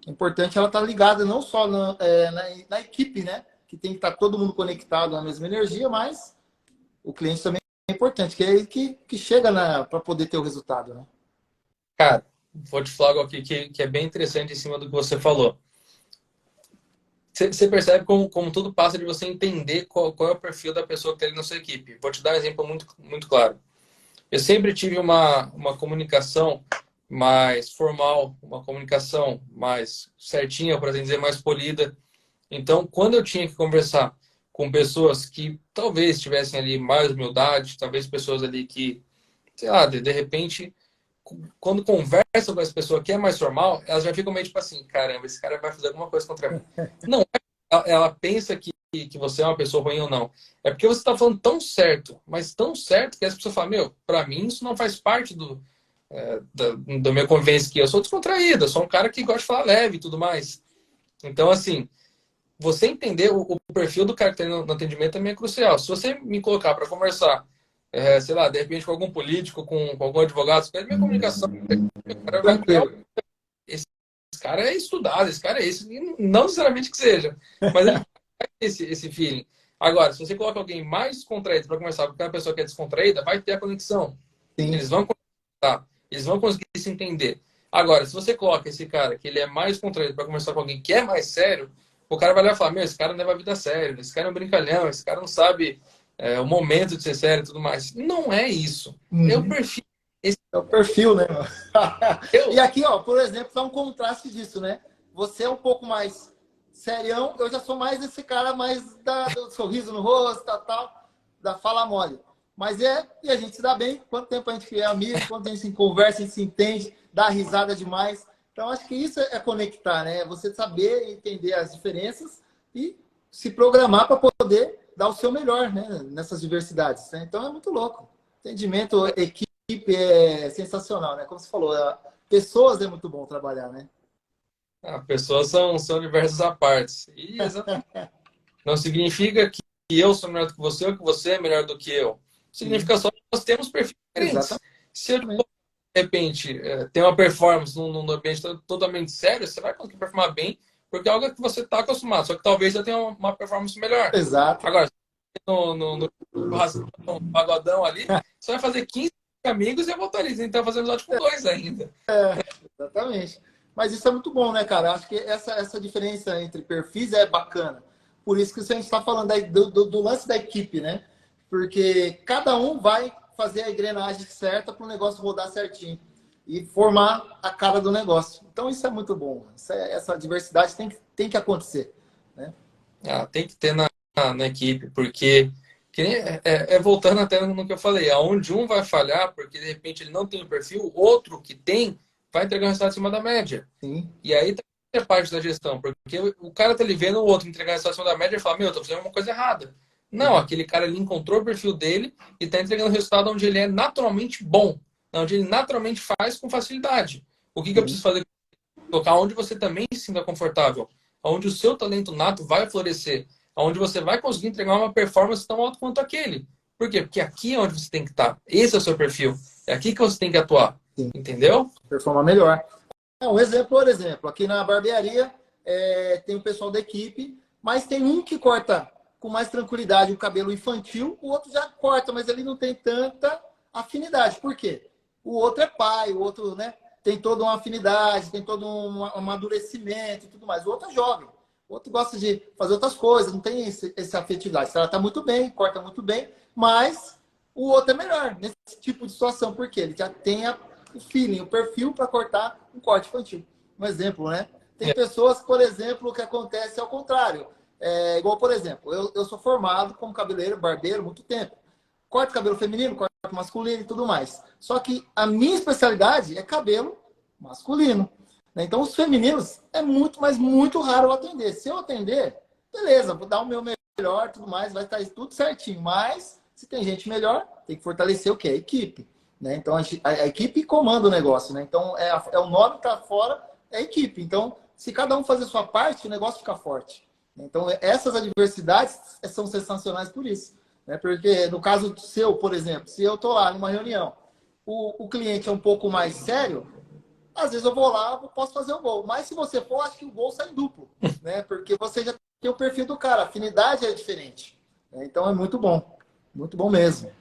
É importante ela estar ligada não só na equipe, né? Que tem que estar todo mundo conectado na mesma energia, mas o cliente também é importante, que é ele que chega para poder ter o resultado, né? Cara, vou te falar algo aqui que é bem interessante em cima do que você falou. Você percebe como tudo passa de você entender qual é o perfil da pessoa que está ali na sua equipe. Vou te dar um exemplo muito, muito claro. Eu sempre tive uma comunicação mais formal, uma comunicação mais certinha, para assim dizer, mais polida. Então, quando eu tinha que conversar com pessoas que talvez tivessem ali mais humildade, talvez pessoas ali que, sei lá, de repente, quando conversam com essa pessoa que é mais formal, elas já ficam meio tipo assim, caramba, esse cara vai fazer alguma coisa contra mim. Não, ela pensa que você é uma pessoa ruim ou não. É porque você está falando tão certo, mas tão certo que as pessoas falam, meu, para mim isso não faz parte do meu convivência, que eu sou descontraído, eu sou um cara que gosta de falar leve e tudo mais. Então, assim, você entender o perfil do cara que está no atendimento também é crucial. Se você me colocar para conversar, sei lá, de repente com algum político, com algum advogado, você pede minha comunicação, o cara vai criar. Esse cara é estudado, esse cara é esse. Não necessariamente que seja, mas ele tem esse feeling. Agora, se você coloca alguém mais descontraído para conversar com aquela pessoa que é descontraída, vai ter a conexão. Sim. Eles vão conectar, eles vão conseguir se entender. Agora, se você coloca esse cara que ele é mais contraído para conversar com alguém que é mais sério, o cara vai lá e falar, meu, esse cara não leva a vida a sério, esse cara é um brincalhão, esse cara não sabe o momento de ser sério e tudo mais. Não é isso. É o perfil. É o perfil, né? Eu... E aqui, ó, por exemplo, tá um contraste disso, né? Você é um pouco mais serião, eu já sou mais esse cara mais do sorriso no rosto, tal, da fala mole. Mas e a gente se dá bem, quanto tempo a gente é amigo, quanto tempo a gente conversa, a gente se entende, dá risada demais. Então, acho que isso é conectar, né? Você saber entender as diferenças e se programar para poder dar o seu melhor, né? Nessas diversidades. Né? Então, é muito louco. Entendimento, equipe é sensacional, né? Como você falou, pessoas é muito bom trabalhar, né? Pessoas são diversas à parte. E exatamente. Não significa que eu sou melhor do que você ou que você é melhor do que eu. Significa só que nós temos perfis diferentes. Exatamente. Se eu, de repente, tem uma performance num ambiente totalmente sério, você vai conseguir performar bem, porque é algo que você está acostumado. Só que talvez eu tenha uma performance melhor. Exato. Agora, no pagodão ali, você vai fazer 15 amigos e eu voltaria. Então, fazer amizade com 2 ainda. Exatamente. Mas isso é muito bom, né, cara? Acho que essa diferença entre perfis é bacana. Por isso que a gente está falando do lance da equipe, né? Porque cada um vai fazer a engrenagem certa para o negócio rodar certinho e formar a cara do negócio. Então, isso é muito bom. Essa diversidade tem que acontecer, né? Tem que ter na equipe, porque voltando até no que eu falei, aonde um vai falhar, porque de repente ele não tem o perfil, o outro que tem vai entregar um resultado acima da média. Sim. E aí tá a parte da gestão, porque o cara tá ali vendo o outro entregar um resultado acima da média e fala, meu, eu tô fazendo uma coisa errada. Não, aquele cara ali encontrou o perfil dele e tá entregando o resultado onde ele é naturalmente bom, onde ele naturalmente faz com facilidade. O que eu Sim. preciso fazer? Colocar onde você também se sinta confortável, onde o seu talento nato vai florescer, onde você vai conseguir entregar uma performance tão alta quanto aquele. Por quê? Porque aqui é onde você tem que estar. Esse é o seu perfil. É aqui que você tem que atuar. Sim. Entendeu? Performar melhor. Um exemplo, por exemplo, aqui na barbearia tem o pessoal da equipe, mas tem um que corta com mais tranquilidade o cabelo infantil, o outro já corta, mas ele não tem tanta afinidade. Por quê? O outro é pai, o outro, né, tem toda uma afinidade, tem todo um amadurecimento e tudo mais. O outro é jovem, o outro gosta de fazer outras coisas, não tem essa afetividade. Ela está muito bem, corta muito bem, mas o outro é melhor nesse tipo de situação, porque ele já tem o feeling, o perfil para cortar um corte infantil. Um exemplo, né? Tem pessoas, por exemplo, que acontece ao contrário. Igual, por exemplo, eu sou formado como cabeleireiro, barbeiro, muito tempo. Corto cabelo feminino, corto masculino e tudo mais. Só que a minha especialidade é cabelo masculino. Né? Então, os femininos é muito, mas muito raro eu atender. Se eu atender, beleza, vou dar o meu melhor, tudo mais, vai estar tudo certinho. Mas, se tem gente melhor, tem que fortalecer o quê? A equipe. Né? Então, a equipe comanda o negócio. Né? Então, o nome que está fora, é a equipe. Então, se cada um fazer a sua parte, o negócio fica forte. Então, essas adversidades são sensacionais por isso. Né? Porque, no caso seu, por exemplo, se eu estou lá numa reunião, o cliente é um pouco mais sério, às vezes eu vou lá, posso fazer o gol. Mas se você for, acho que o gol sai duplo. Né? Porque você já tem o perfil do cara, a afinidade é diferente. Né? Então, é muito bom. Muito bom mesmo.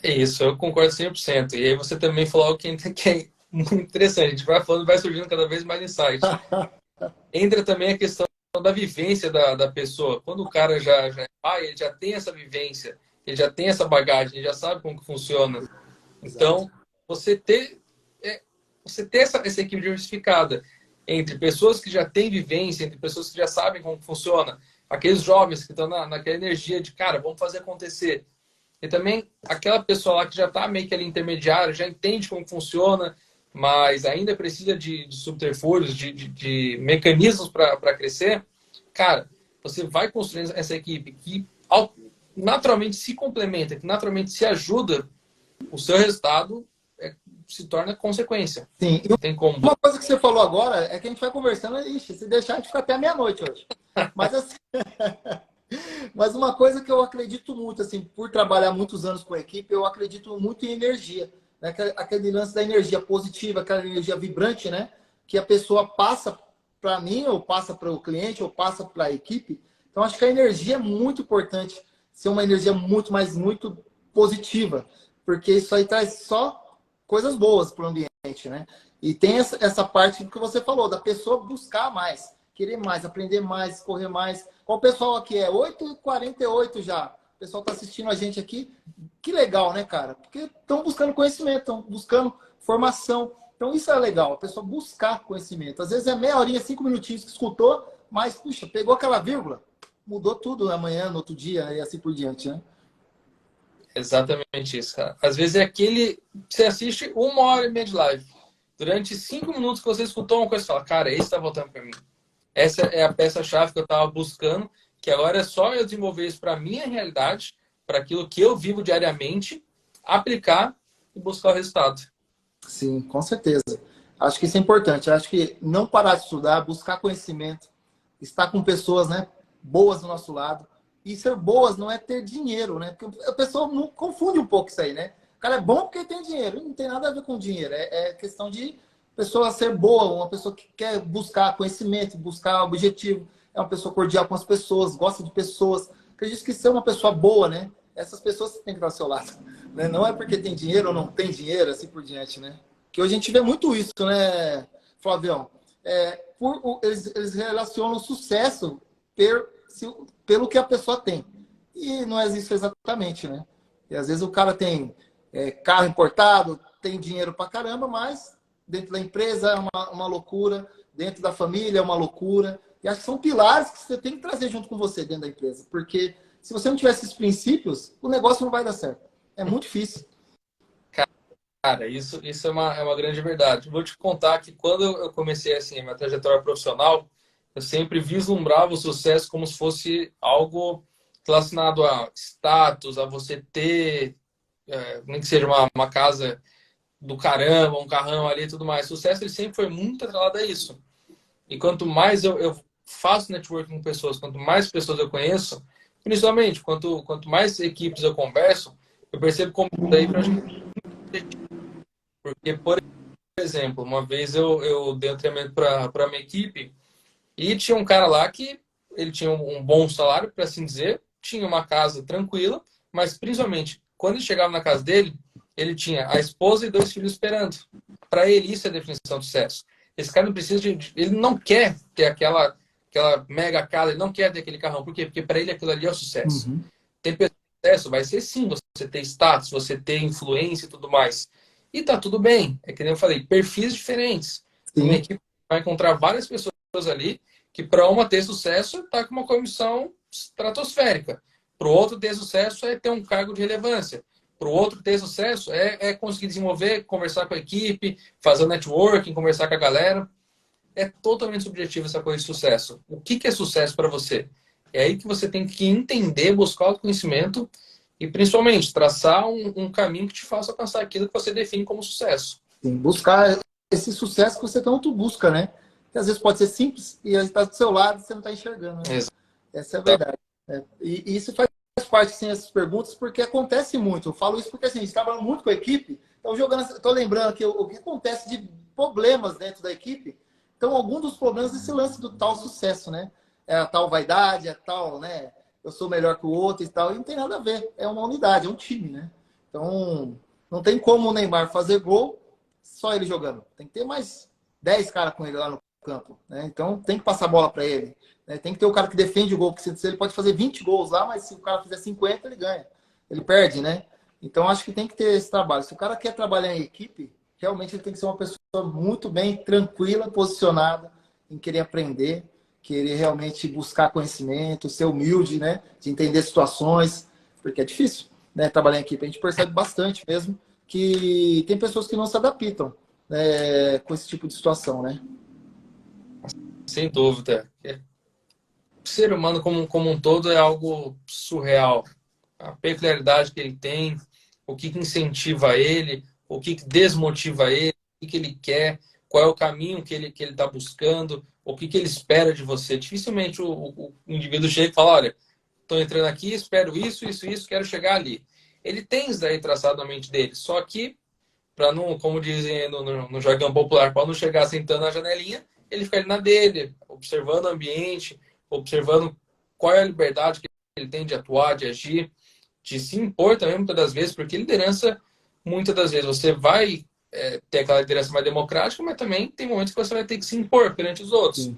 É isso, eu concordo 100%. E aí você também falou algo que é muito interessante. A gente vai falando, vai surgindo cada vez mais insight. Entra também a questão da vivência da pessoa. Quando o cara já é pai, ele já tem essa vivência, ele já tem essa bagagem, ele já sabe como que funciona. Então, você ter, essa equipe diversificada entre pessoas que já têm vivência, entre pessoas que já sabem como funciona, aqueles jovens que estão naquela energia de, cara, vamos fazer acontecer. E também aquela pessoa lá que já está meio que ali intermediária, já entende como funciona, mas ainda precisa de subterfúgios, de mecanismos para crescer. Cara, você vai construindo essa equipe que naturalmente se complementa, que naturalmente se ajuda, o seu resultado se torna consequência. Sim. Não tem como. Uma coisa que você falou agora é que a gente vai conversando, ixi, se deixar a gente fica até meia-noite hoje. Mas assim, mas uma coisa que eu acredito muito, assim, por trabalhar muitos anos com a equipe, eu acredito muito em energia. Né? Aquele lance da energia positiva, aquela energia vibrante, né? Que a pessoa passa para mim, ou passa para o cliente, ou passa para a equipe. Então, acho que a energia é muito importante ser uma energia muito positiva. Porque isso aí traz só coisas boas para o ambiente, né? E tem essa parte que você falou, da pessoa buscar mais, querer mais, aprender mais, correr mais. Qual o pessoal aqui é? 8h48 já. O pessoal está assistindo a gente aqui. Que legal, né, cara? Porque estão buscando conhecimento, estão buscando formação. Então, isso é legal, a pessoa buscar conhecimento. Às vezes é meia horinha, 5 minutinhos que escutou, mas, puxa, pegou aquela vírgula, mudou tudo amanhã, no outro dia e assim por diante, né? Exatamente isso, cara. Às vezes é aquele. Você assiste 1h30 de live. Durante 5 minutos que você escutou uma coisa e fala, cara, esse está voltando para mim. Essa é a peça-chave que eu estava buscando, que agora é só eu desenvolver isso para a minha realidade, para aquilo que eu vivo diariamente, aplicar e buscar o resultado. Sim, com certeza. Acho que isso é importante. Acho que não parar de estudar, buscar conhecimento, estar com pessoas, né, boas do nosso lado. E ser boas não é ter dinheiro, né? Porque a pessoa não confunde um pouco isso aí, né? O cara é bom porque tem dinheiro. E não tem nada a ver com dinheiro. É questão de pessoa ser boa, uma pessoa que quer buscar conhecimento, buscar objetivo. É uma pessoa cordial com as pessoas, gosta de pessoas. Acredito que ser uma pessoa boa, né? Essas pessoas têm que estar ao seu lado. Né? Não é porque tem dinheiro ou não tem dinheiro, assim por diante, né? Que hoje a gente vê muito isso, né, Flavião? Eles relacionam sucesso pelo que a pessoa tem. E não é isso exatamente, né? E às vezes o cara tem carro importado, tem dinheiro pra caramba, mas dentro da empresa é uma loucura, dentro da família é uma loucura. E acho que são pilares que você tem que trazer junto com você dentro da empresa, porque Se você não tiver esses princípios, o negócio não vai dar certo. É muito difícil. Cara, isso é uma grande verdade. Vou te contar que quando eu comecei assim, a minha trajetória profissional, eu sempre vislumbrava o sucesso como se fosse algo relacionado a status, a você ter, nem que seja uma casa do caramba, um carrão ali e tudo mais. Sucesso ele sempre foi muito atrelado a isso. E quanto mais eu faço networking com pessoas, quanto mais pessoas eu conheço, principalmente, quanto mais equipes eu converso, eu percebo como daí para porque, por exemplo, uma vez eu dei um treinamento para minha equipe e tinha um cara lá que ele tinha um bom salário, para assim dizer, tinha uma casa tranquila, mas principalmente quando ele chegava na casa dele, ele tinha a esposa e 2 filhos esperando. Para ele, isso é definição de sucesso. Esse cara não precisa ele não quer ter aquela mega casa, ele não quer ter aquele carrão. Por quê? Porque para ele aquilo ali é o sucesso. Uhum. Ter sucesso vai ser sim, você ter status, você ter influência e tudo mais. E tá tudo bem. É que nem eu falei, perfis diferentes. Na minha Sim. equipe vai encontrar várias pessoas ali que para uma ter sucesso tá com uma comissão estratosférica. Para o outro ter sucesso é ter um cargo de relevância. Para o outro ter sucesso é conseguir desenvolver, conversar com a equipe, fazer networking, conversar com a galera. É totalmente subjetivo essa coisa de sucesso. O que é sucesso para você? É aí que você tem que entender, buscar o conhecimento e, principalmente, traçar um caminho que te faça alcançar aquilo que você define como sucesso. Sim, buscar esse sucesso que você tanto busca, né? Que às vezes pode ser simples e ele está do seu lado e você não está enxergando, né? Exato. Essa é a verdade. E isso faz parte, sim, essas perguntas, porque acontece muito. Eu falo isso porque, assim, a gente trabalha muito com a equipe, então estou lembrando aqui o que acontece de problemas dentro da equipe. Então, algum dos problemas é esse lance do tal sucesso, né? É a tal vaidade, é a tal, né? Eu sou melhor que o outro e tal, e não tem nada a ver. É uma unidade, é um time, né? Então, não tem como o Neymar fazer gol só ele jogando. Tem que ter mais 10 caras com ele lá no campo, né? Então, tem que passar a bola para ele. Né? Tem que ter o cara que defende o gol, porque se ele pode fazer 20 gols lá, mas se o cara fizer 50, ele ganha. Ele perde, né? Então, acho que tem que ter esse trabalho. Se o cara quer trabalhar em equipe, realmente ele tem que ser uma pessoa muito bem tranquila, posicionada em querer aprender, querer realmente buscar conhecimento, ser humilde, né? De entender situações, porque é difícil, né? Trabalhar em equipe. A gente percebe bastante mesmo que tem pessoas que não se adaptam, né, com esse tipo de situação, né? Sem dúvida. O ser humano como um todo é algo surreal. A peculiaridade que ele tem, o que incentiva ele, o que desmotiva ele, o que ele quer, qual é o caminho que ele está buscando, o que ele espera de você. Dificilmente o indivíduo chega e fala, olha, estou entrando aqui, espero isso, quero chegar ali. Ele tem isso daí traçado na mente dele, só que, para não, como dizem no jargão popular, para não chegar sentando na janelinha, ele fica ali na dele, observando o ambiente, observando qual é a liberdade que ele tem de atuar, de agir, de se impor também, muitas das vezes, porque liderança, muitas das vezes, você vai ter aquela liderança mais democrática, mas também tem momentos que você vai ter que se impor perante os outros. Sim.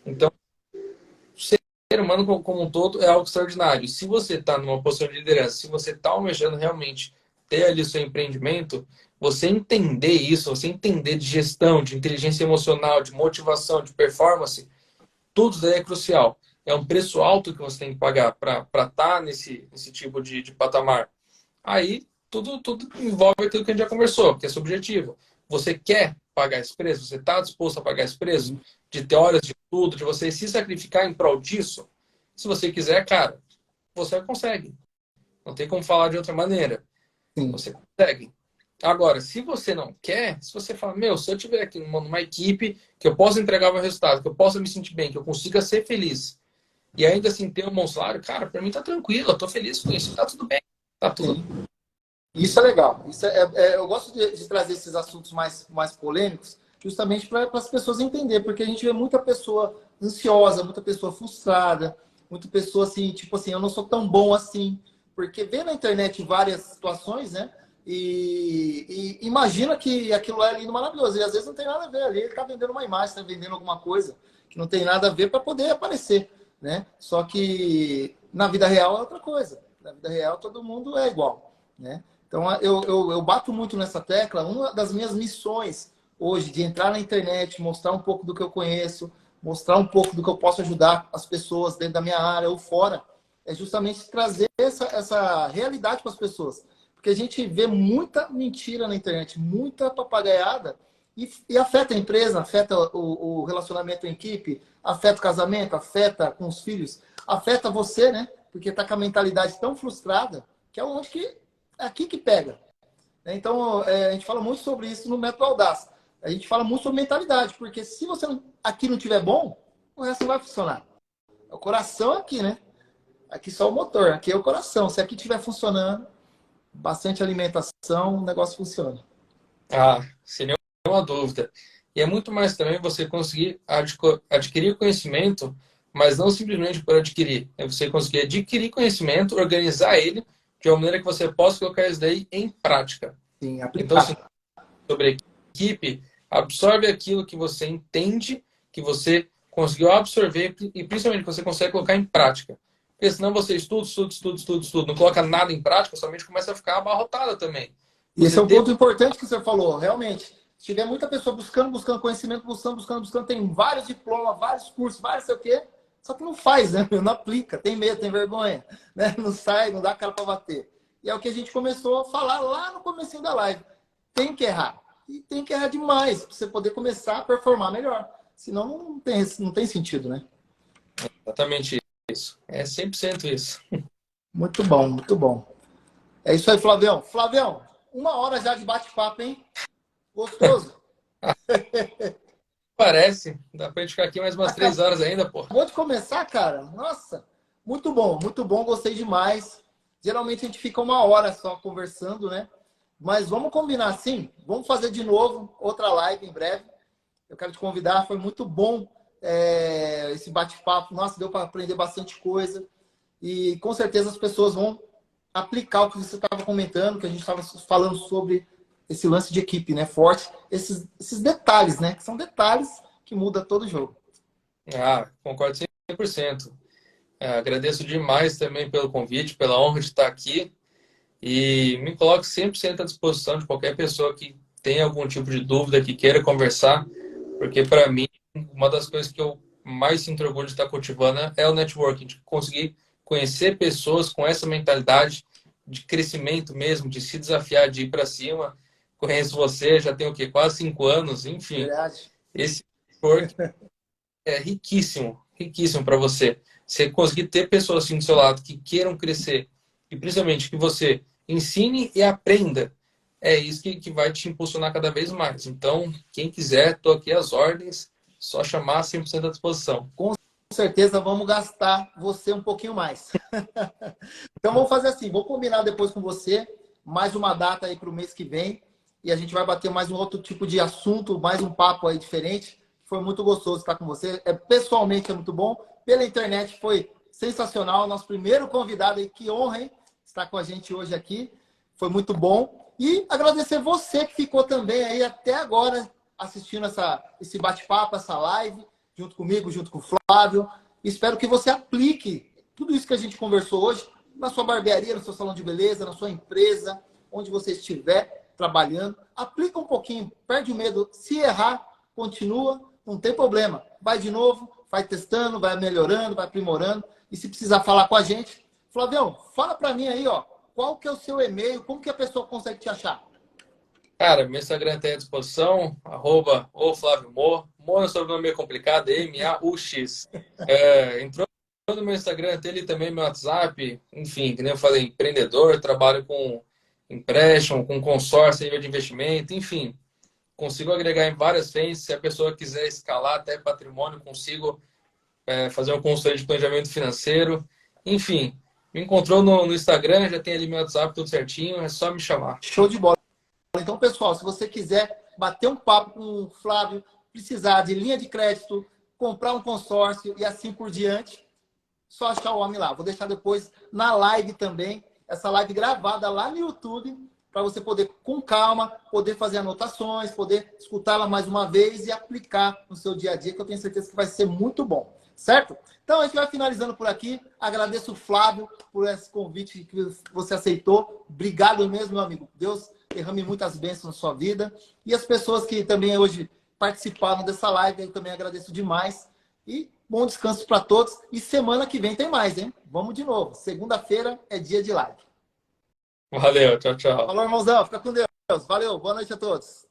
Então, o ser humano como um todo é algo extraordinário. Se você está numa posição de liderança, se você está almejando realmente ter ali o seu empreendimento, você entender isso, você entender de gestão, de inteligência emocional, de motivação, de performance, tudo isso daí é crucial. É um preço alto que você tem que pagar para estar nesse tipo de patamar. Aí, tudo envolve aquilo que a gente já conversou, que é subjetivo. Você quer pagar esse preço? Você está disposto a pagar esse preço? De ter horas de estudo, de você se sacrificar em prol disso? Se você quiser, cara, você consegue. Não tem como falar de outra maneira. Sim. Você consegue. Agora, se você não quer, se você fala, meu, se eu tiver aqui numa equipe que eu possa entregar meu resultado, que eu possa me sentir bem, que eu consiga ser feliz, e ainda assim ter um bom salário, cara, pra mim tá tranquilo, eu tô feliz com isso, tá tudo bem. Tá tudo Sim. Isso é legal. Eu gosto de trazer esses assuntos mais polêmicos, justamente para as pessoas entenderem, porque a gente vê muita pessoa ansiosa, muita pessoa frustrada, muita pessoa assim, tipo assim, eu não sou tão bom assim, porque vê na internet várias situações, né? E imagina que aquilo é lindo, maravilhoso, e às vezes não tem nada a ver ali, ele está vendendo uma imagem, está vendendo alguma coisa que não tem nada a ver para poder aparecer, né? Só que na vida real é outra coisa. Na vida real todo mundo é igual, né? Então, eu bato muito nessa tecla. Uma das minhas missões hoje de entrar na internet, mostrar um pouco do que eu conheço, mostrar um pouco do que eu posso ajudar as pessoas dentro da minha área ou fora, é justamente trazer essa realidade para as pessoas. Porque a gente vê muita mentira na internet, muita papagaiada, e afeta a empresa, afeta o relacionamento em equipe, afeta o casamento, afeta com os filhos, afeta você, né? Porque está com a mentalidade tão frustrada, que é onde que é aqui que pega. Então, a gente fala muito sobre isso no Método Audaz. A gente fala muito sobre mentalidade, porque se você aqui não tiver bom, o resto não vai funcionar. O coração é aqui, né? Aqui só o motor, aqui é o coração. Se aqui estiver funcionando, bastante alimentação, o negócio funciona. Ah, sem nenhuma dúvida. E é muito mais também você conseguir adquirir conhecimento, mas não simplesmente por adquirir. É você conseguir adquirir conhecimento, organizar ele de uma maneira que você possa colocar isso daí em prática. Sim, Então, assim, aplicar. sobre equipe, absorve aquilo que você entende, que você conseguiu absorver e principalmente que você consegue colocar em prática. Porque senão você estuda, não coloca nada em prática, sua mente começa a ficar abarrotada também. E esse Você é um ter... ponto importante que você falou, realmente. Se tiver muita pessoa buscando conhecimento, buscando, tem vários diplomas, vários cursos, vários sei o quê, só que não faz, né? Não aplica, tem medo, tem vergonha, né? Não sai, não dá cara para bater. E é o que a gente começou a falar lá no comecinho da live. Tem que errar. E tem que errar demais, para você poder começar a performar melhor. Senão não tem sentido, né? Exatamente isso. É 100% isso. Muito bom, muito bom. É isso aí, Flavião. Flavião, 1 hora já de bate-papo, hein? Gostoso. Parece. Dá pra gente ficar aqui mais umas 3 horas ainda, pô. Acabou de começar, cara. Nossa, muito bom, gostei demais. Geralmente a gente fica 1 hora só conversando, né? Mas vamos combinar assim? Vamos fazer de novo outra live em breve. Eu quero te convidar, foi muito bom esse bate-papo. Nossa, deu para aprender bastante coisa. E com certeza as pessoas vão aplicar o que você estava comentando, que a gente estava falando sobre esse lance de equipe, né? Forte. Esses detalhes, né? Que são detalhes que mudam todo o jogo. Ah, concordo 100%. Agradeço demais também pelo convite, pela honra de estar aqui. E me coloco 100% à disposição de qualquer pessoa que tenha algum tipo de dúvida, que queira conversar, porque para mim, uma das coisas que eu mais sinto orgulho de estar cultivando é o networking, de conseguir conhecer pessoas com essa mentalidade de crescimento mesmo, de se desafiar, de ir para cima. Conheço você, já tenho o quê? Quase 5 anos, enfim. Verdade. Esse networking é riquíssimo, riquíssimo para você. Você conseguir ter pessoas assim do seu lado que queiram crescer e principalmente que você ensine e aprenda, é isso que vai te impulsionar cada vez mais. Então, quem quiser, estou aqui às ordens, só chamar 100% à disposição. Com certeza vamos gastar você um pouquinho mais. Então vamos fazer assim, vou combinar depois com você mais uma data aí para o mês que vem e a gente vai bater mais um outro tipo de assunto, mais um papo aí diferente. Foi muito gostoso estar com você. Pessoalmente é muito bom. Pela internet foi sensacional. Nosso primeiro convidado aí, que honra, hein? Estar com a gente hoje aqui. Foi muito bom. E agradecer você que ficou também aí até agora assistindo esse bate-papo, essa live, junto comigo, junto com o Flávio. Espero que você aplique tudo isso que a gente conversou hoje na sua barbearia, no seu salão de beleza, na sua empresa, onde você estiver trabalhando. Aplica um pouquinho, perde o medo. Se errar, continua, não tem problema. Vai de novo, vai testando, vai melhorando, vai aprimorando. E se precisar falar com a gente, Flavião, fala para mim aí, ó, qual que é o seu e-mail, como que a pessoa consegue te achar? Cara, meu Instagram tem à disposição, @oflaviomor. Mor é um sobrenome meio complicado, M-A-U-X. Entrou no meu Instagram, tem ali também meu WhatsApp. Enfim, que nem eu falei, empreendedor, trabalho com empréstimo, com consórcio, nível de investimento, enfim. Consigo agregar em várias frentes. Se a pessoa quiser escalar até patrimônio, consigo fazer uma consultoria de planejamento financeiro. Enfim, me encontrou no Instagram, já tem ali meu WhatsApp, tudo certinho, é só me chamar. Show de bola. Então, pessoal, se você quiser bater um papo com o Flávio, precisar de linha de crédito, comprar um consórcio e assim por diante, só achar o homem lá. Vou deixar depois na live também, essa live gravada lá no YouTube, para você poder, com calma, poder fazer anotações, poder escutá-la mais uma vez e aplicar no seu dia a dia, que eu tenho certeza que vai ser muito bom. Certo? Então, a gente vai finalizando por aqui. Agradeço o Flávio por esse convite que você aceitou. Obrigado mesmo, meu amigo. Deus derrame muitas bênçãos na sua vida. E as pessoas que também hoje participaram dessa live, eu também agradeço demais. E Bom descanso para todos. E semana que vem tem mais, hein? Vamos de novo. Segunda-feira é dia de live. Valeu, tchau, tchau. Falou, irmãozão. Fica com Deus. Valeu. Boa noite a todos.